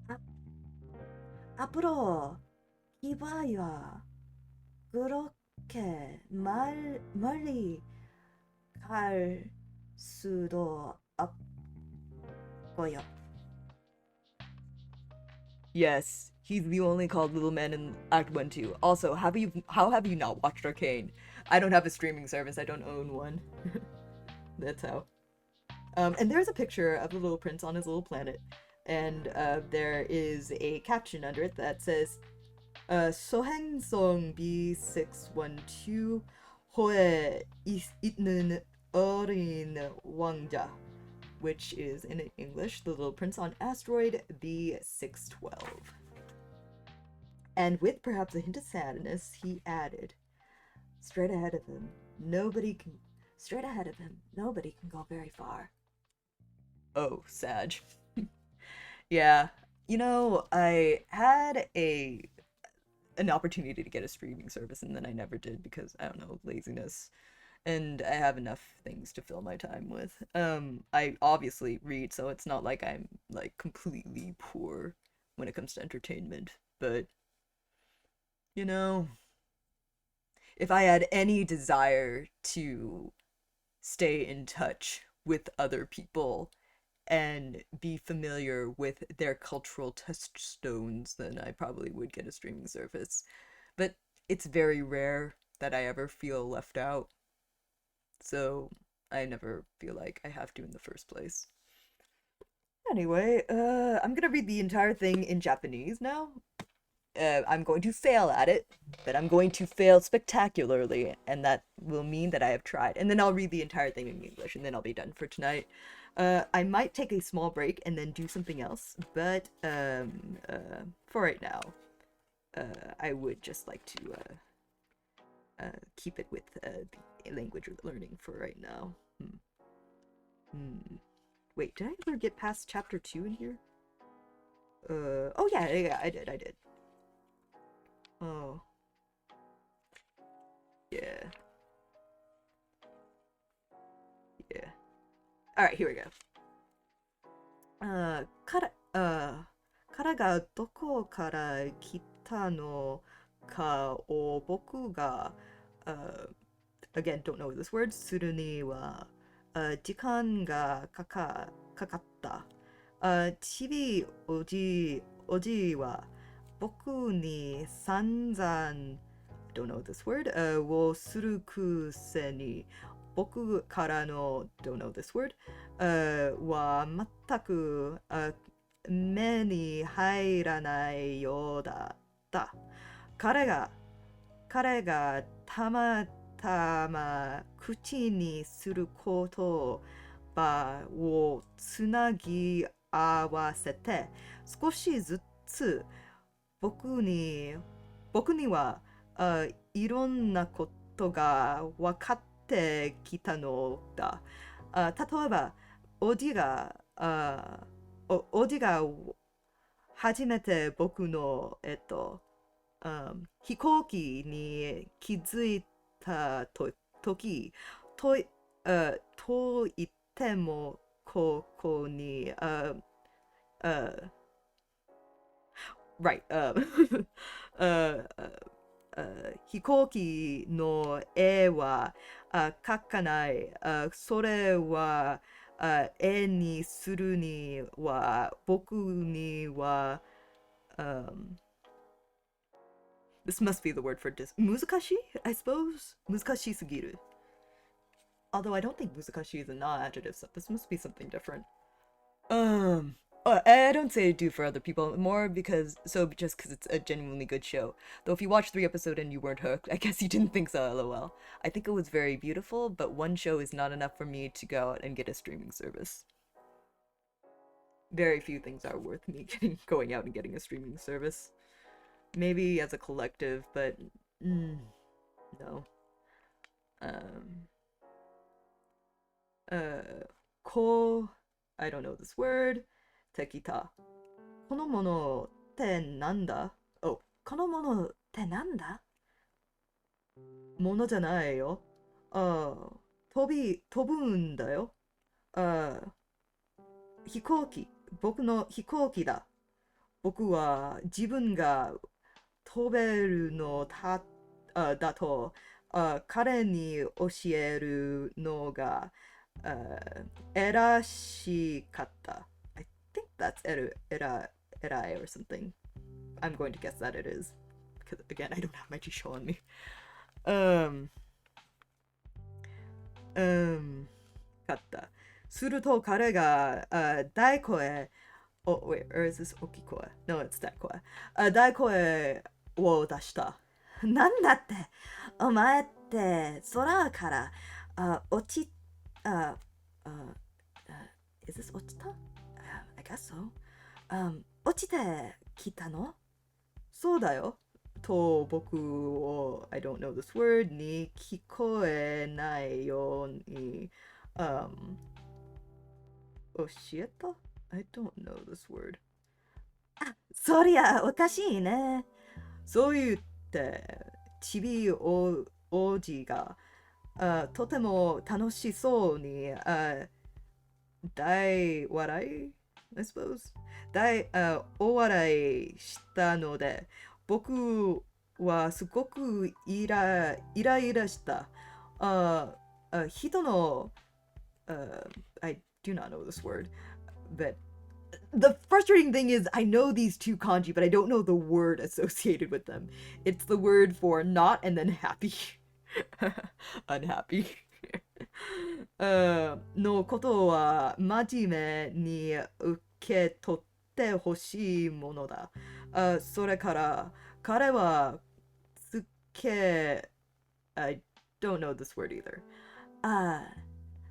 아, 앞으로 이봐요. 그렇게 멀리 갈 수도 없고요. Yes, he's the only called little man in Act 1 too. Also, how have you not watched Arcane? I don't have a streaming service. I don't own one. That's how. And there's a picture of the little prince on his little planet, and there is a caption under it that says, 소행성 B612 호에 있는 어린 왕자, which is in English, the little prince on asteroid B612. And with perhaps a hint of sadness, he added, straight ahead of him, nobody can go very far. Oh, Sag. Yeah. You know, I had an opportunity to get a streaming service and then I never did because I don't know, laziness. And I have enough things to fill my time with. I obviously read, so it's not like I'm like completely poor when it comes to entertainment, but you know, if I had any desire to stay in touch with other people and be familiar with their cultural touchstones, then I probably would get a streaming service. But it's very rare that I ever feel left out, so I never feel like I have to in the first place. Anyway, I'm gonna read the entire thing in Japanese now. I'm going to fail at it, but I'm going to fail spectacularly, and that will mean that I have tried. And then I'll read the entire thing in English, and then I'll be done for tonight. I might take a small break and then do something else, but for right now, I would just like to keep it with the language learning for right now. Wait, did I ever get past chapter 2 in here? Oh yeah, I did. Oh. Yeah. Yeah. Alright, here we go. 彼がどこから来たのかを僕が、again, don't know this word, するには、時間がかかった。ちびおじは僕に散々 don't know this word をするくせに僕からの don't know this word は全く目に入らないようだった。彼がたまたま口にする言葉をつなぎ合わせて少しずつ僕には、いろんなことが分かってきたのだ。例えば、おじが、初めて僕の、飛行機に気づいた時と言ってもここに、uh, right, uh, 飛行機の絵は描かない。それは絵にするには僕には this must be the word for dis 難しい I suppose 難しすぎる although I don't think 難し is a non-adjective so this must be something different um I don't say do for other people more because just because it's a genuinely good show. Though if you watched 3 episodes and you weren't hooked, I guess you didn't think so. LOL. I think it was very beautiful, but one show is not enough for me to go out and get a streaming service. Very few things are worth me going out and getting a streaming service. Maybe as a collective, but no. Um. Ko. I don't know this word. Tekita. このものってなんだ？お、このものってなんだ？ものじゃないよ。飛ぶんだよ。あ飛行機。僕の飛行機だ。僕は自分が飛べるのだと彼に教えるのが偉しかった。I think that's erai or something. I'm going to guess that it is. Because again, I don't have my G-show on me. Um, かった。すると彼が大声wait, or is this 大きい声 No, it's 大声。大声を出した。なんだって、お前って空から落ち、is this 落ちた？I guess so. 落ちてきたの？そうだよ。と僕を I don't know this word に聞こえないように、教えた？ I don't know this word. そりゃおかしいね。そう言ってちびおじがとても楽しそうに大笑い I suppose 大笑いしたので僕はすごくイラした。人の、I do not know this word, but the frustrating thing is I know these two kanji, but I don't know the word associated with them. It's the word for not and then happy. Unhappy. のことは真面目に受け取ってほしいものだ。それから彼はつけ I don't know this word either.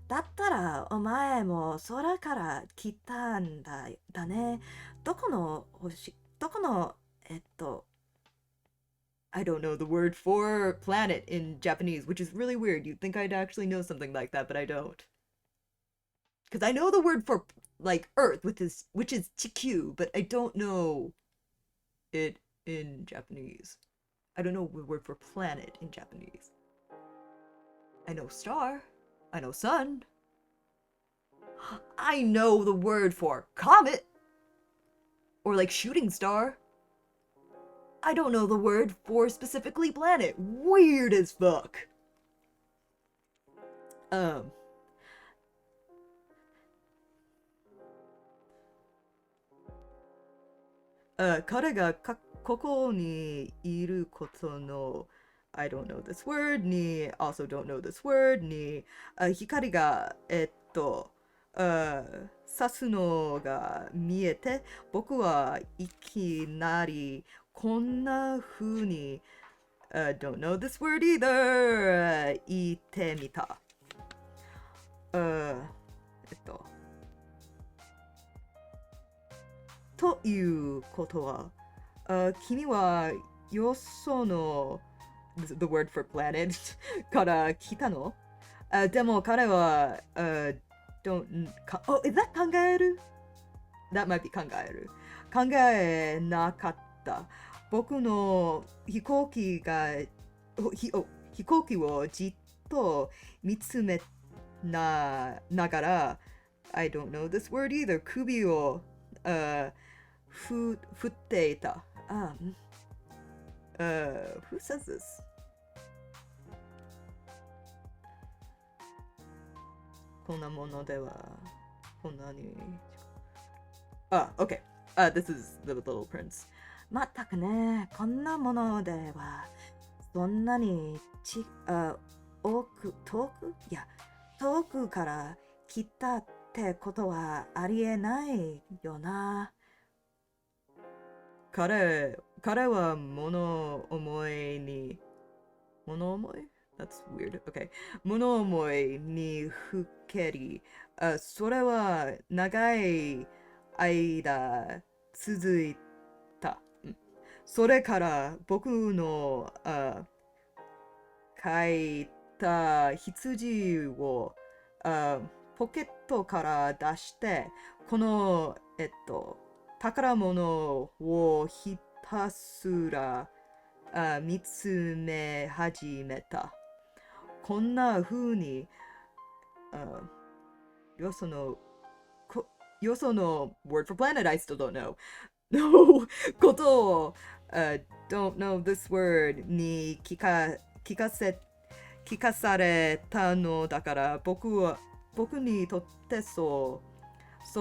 だったらお前も空から来たんだね。どこのI don't know the word for planet in Japanese, which is really weird. You'd think I'd actually know something like that, but I don't. Because I know the word for like Earth, which is chikyu, but I don't know it in Japanese. I don't know the word for planet in Japanese. I know star. I know sun. I know the word for comet. Or like shooting star. I don't know the word for specifically planet. Weird as fuck.彼がここにいることの I don't know this word に also don't know this word に光が刺すのが見えて僕はいきなりこんな風に、don't know this word either 言ってみた。ということは、君はよその the word for planet から来たの？でも彼は、is that 考える？ That might be 考える。考えなかった。僕の飛行機をじっと見つめながら I don't know this word either 首を降っていた。Who says this? こんなものでは、こんなに。Okay. This is the Little Prince. まったくね、こんなものでは、そんなに遠くから来たってことはありえないよな。彼は物思いに、物思い That's weird. Okay. 物思いにふけり、それは長い間続いた。それから僕の書いた羊をポケットから出して、この、宝物をひたすら見つめ始めた。こんな風に、よその、word for planet, I still don't know. No, ことを、don't know this word に聞かされたのだから、僕にとってそ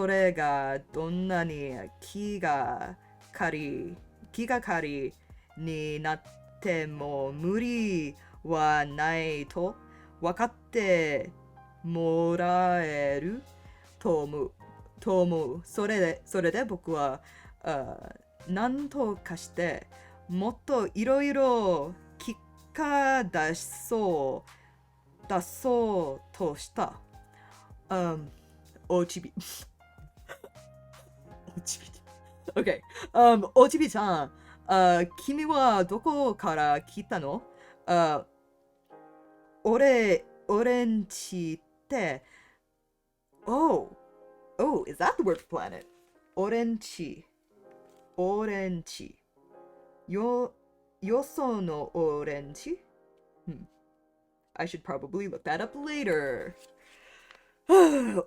れがどんなに気がかりになっても無理はないと分かってもらえると思う。それで僕は何とかしてもっといろいろ聞か出そうとした。おちび。おちび。Okay. おちびちゃん、君はどこから来たの？俺んちって、Oh, is that the word for planet? 俺んち。よその俺んち？I should probably look that up later.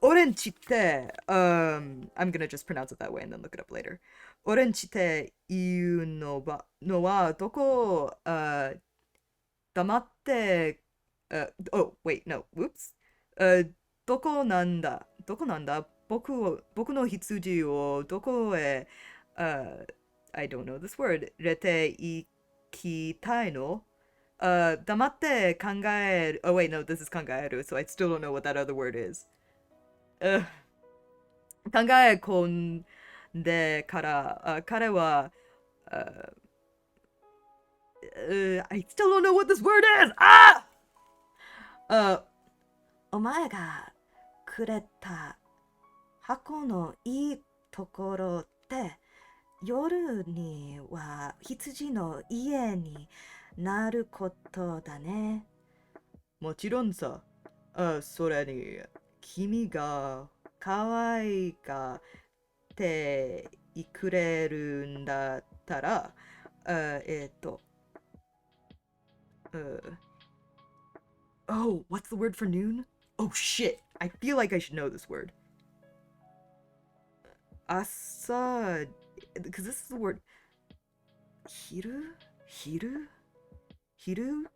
俺んちって、I'm gonna just pronounce it that way and then look it up later. 俺んちっていうのはどこ、黙って、oh, wait, no, whoops. どこなんだ僕の羊をどこへ、I don't know this word, れて行きたいの？黙って考える。Oh, wait, no, this is 考える. So I still don't know what that other word is. 考え込んでから、彼は、I still don't know what this word is! お前がくれた箱のいいところって夜には羊の家になることだね。もちろんさ。それに君が可愛がってくれるんだったら、Oh, what's the word for noon? Oh shit, I feel like I should know this word. Asa, because this is the word. Hiru? Hirukan?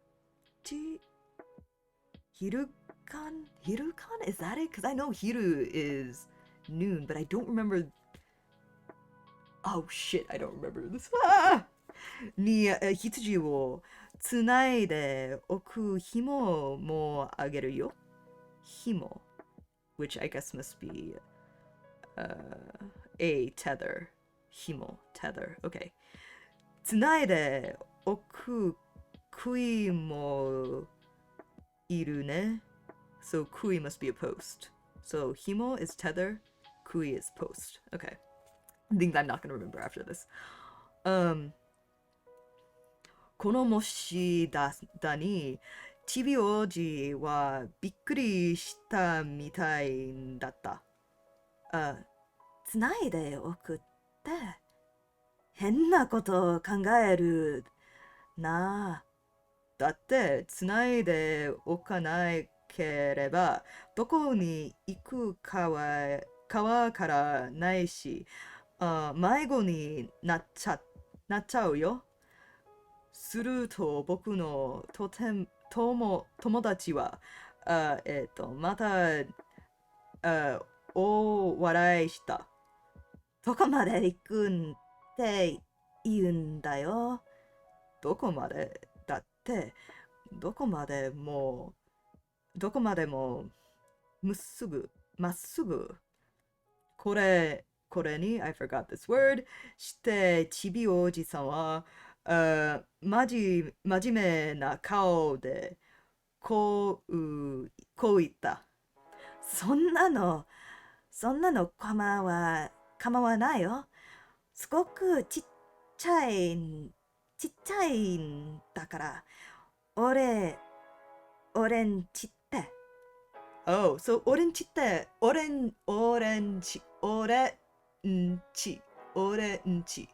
Is that it? Because I know hiru is noon, but I don't remember. Oh shit, I don't remember this. に羊をつないでおく紐もあげるよ。紐 which I guess must be a tether. 紐 tether. Okay. つないでおく杭もいるね。So 杭 must be a post. So 紐 is tether, 杭 is post. Okay. Things I'm not going to remember after this. この模試だにちびおじはびっくりしたみたいだった。つないでおくって変なことを考えるなあ。だってつないでおかなければどこに行くかは川からないし、迷子になっちゃうよ。すると僕の友達は、また、あ、大笑いした。どこまで行くんって言うんだよ。どこまでだって、どこまでも、どこまでも、むっすぐ、まっすぐ。これに、I forgot this word, して、ちびおじさんは、真面目な顔で、こう言った。そんなの、構わないよ。すごくちっちゃいんだから、俺、俺んちって。Oh, so 俺んち、俺んち。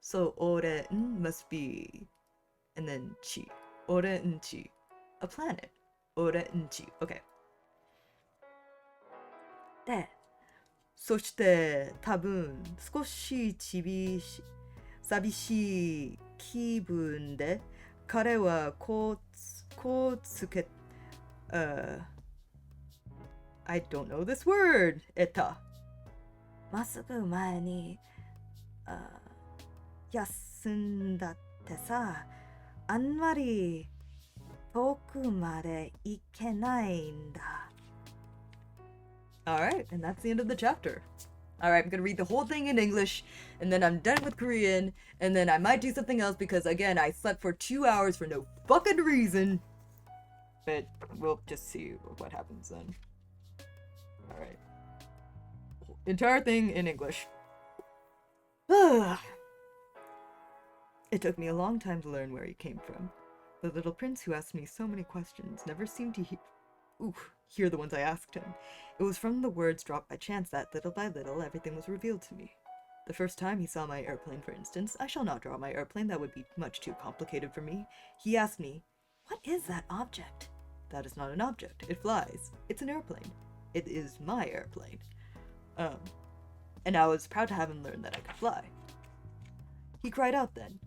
So 俺ん must be, and then ち、俺んち, a planet. 俺んち. Okay. で、そして多分少し寂しい気分で彼はこうつけ、I don't know this word まっすぐ前に、休んだってさ、あんまり遠くまで行けないんだ。Alright, and that's the end of the chapter. Alright, I'm gonna read the whole thing in English, and then I'm done with Korean, and then I might do something else because, again, I slept for 2 hours for no fucking reason. But we'll just see what happens then. Alright. Entire thing in English. It took me a long time to learn where he came from. The little prince who asked me so many questions never seemed to hear the ones I asked him. It was from the words dropped by chance that, little by little, everything was revealed to me. The first time he saw my airplane, for instance, I shall not draw my airplane, that would be much too complicated for me. He asked me, "What is that object?" That is not an object. It flies. It's an airplane. It is my airplane. And I was proud to have him learn that I could fly. He cried out then,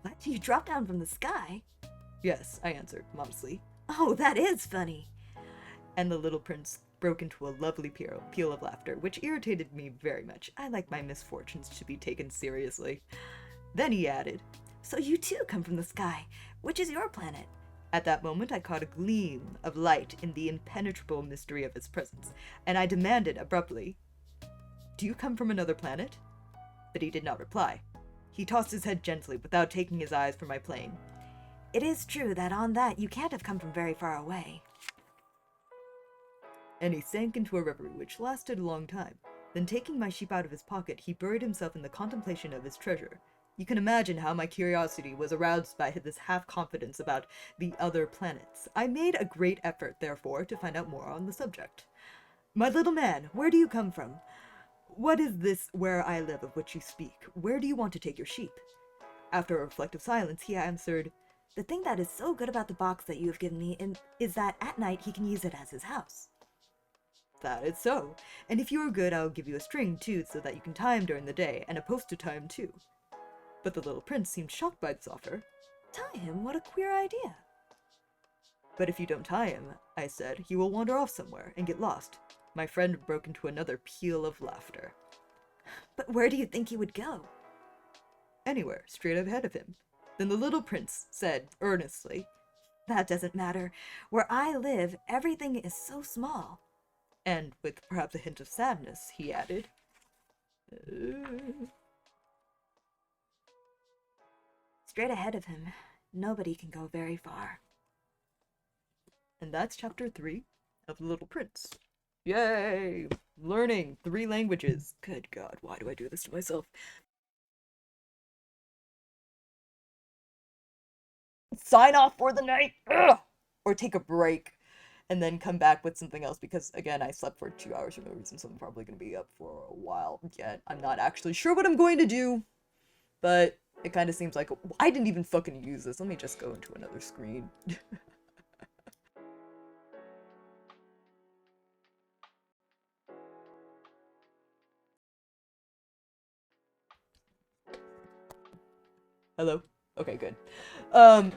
"What? You dropped down from the sky?" "Yes," I answered, modestly. "Oh, that is funny." And the little prince broke into a lovely peal of laughter, which irritated me very much. I like my misfortunes to be taken seriously. Then he added, "So you too come from the sky. Which is your planet?" At that moment I caught a gleam of light in the impenetrable mystery of his presence, and I demanded abruptly, "Do you come from another planet?" But he did not reply. He tossed his head gently, without taking his eyes from my plane. "It is true that on that you can't have come from very far away." And he sank into a reverie which lasted a long time. Then taking my sheep out of his pocket, he buried himself in the contemplation of his treasure. You can imagine how my curiosity was aroused by this half-confidence about the other planets. I made a great effort, therefore, to find out more on the subject. "My little man, where do you come from? What is this where I live of which you speak? Where do you want to take your sheep?" After a reflective silence, he answered, "The thing that is so good about the box that you have given me is that at night he can use it as his house." "That is so. And if you are good, I will give you a string, too, so that you can tie him during the day, and a post to tie him to." But the little prince seemed shocked by this offer. "Tie him? What a queer idea." "But if you don't tie him," I said, "he will wander off somewhere and get lost." My friend broke into another peal of laughter. "But where do you think he would go?" "Anywhere, straight ahead of him." Then the little prince said earnestly, "That doesn't matter. Where I live, everything is so small." And with perhaps a hint of sadness, he added, "Straight ahead of him, nobody can go very far." And that's chapter 3 of The Little Prince. Yay! Learning 3 languages. Good God, why do I do this to myself? Sign off for the night! Ugh! Or take a break and then come back with something else because, again, I slept for 2 hours for no reason, so I'm probably going to be up for a while yet. I'm not actually sure what I'm going to do, but it kind of seems like I didn't even fucking use this. Let me just go into another screen. Hello? Okay, good.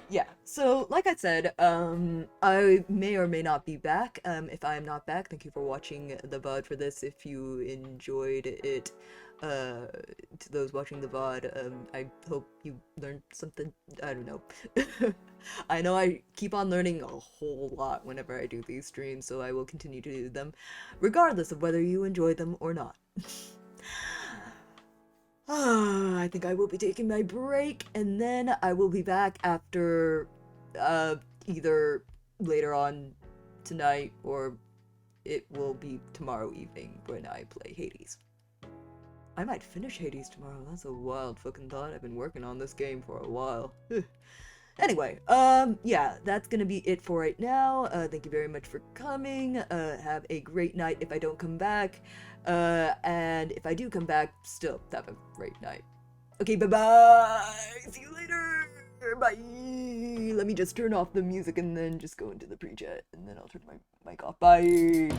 Yeah. So, like I said, I may or may not be back. If I am not back, thank you for watching the VOD for this. If you enjoyed it, to those watching the VOD, I hope you learned something. I don't know. I know I keep on learning a whole lot whenever I do these streams, so I will continue to do them, regardless of whether you enjoy them or not. I think I will be taking my break, and then I will be back after, uh, either later on tonight or it will be tomorrow evening when I play Hades. I might finish Hades tomorrow. That's a wild fucking thought. I've been working on this game for a while. Anyway, yeah, that's gonna be it for right now. Thank you very much for coming. Have a great night if I don't come back. And if I do come back, still have a great night. Okay, bye-bye! See you later! Bye! Let me just turn off the music and then just go into the pre-chat, and then I'll turn my mic off. Bye!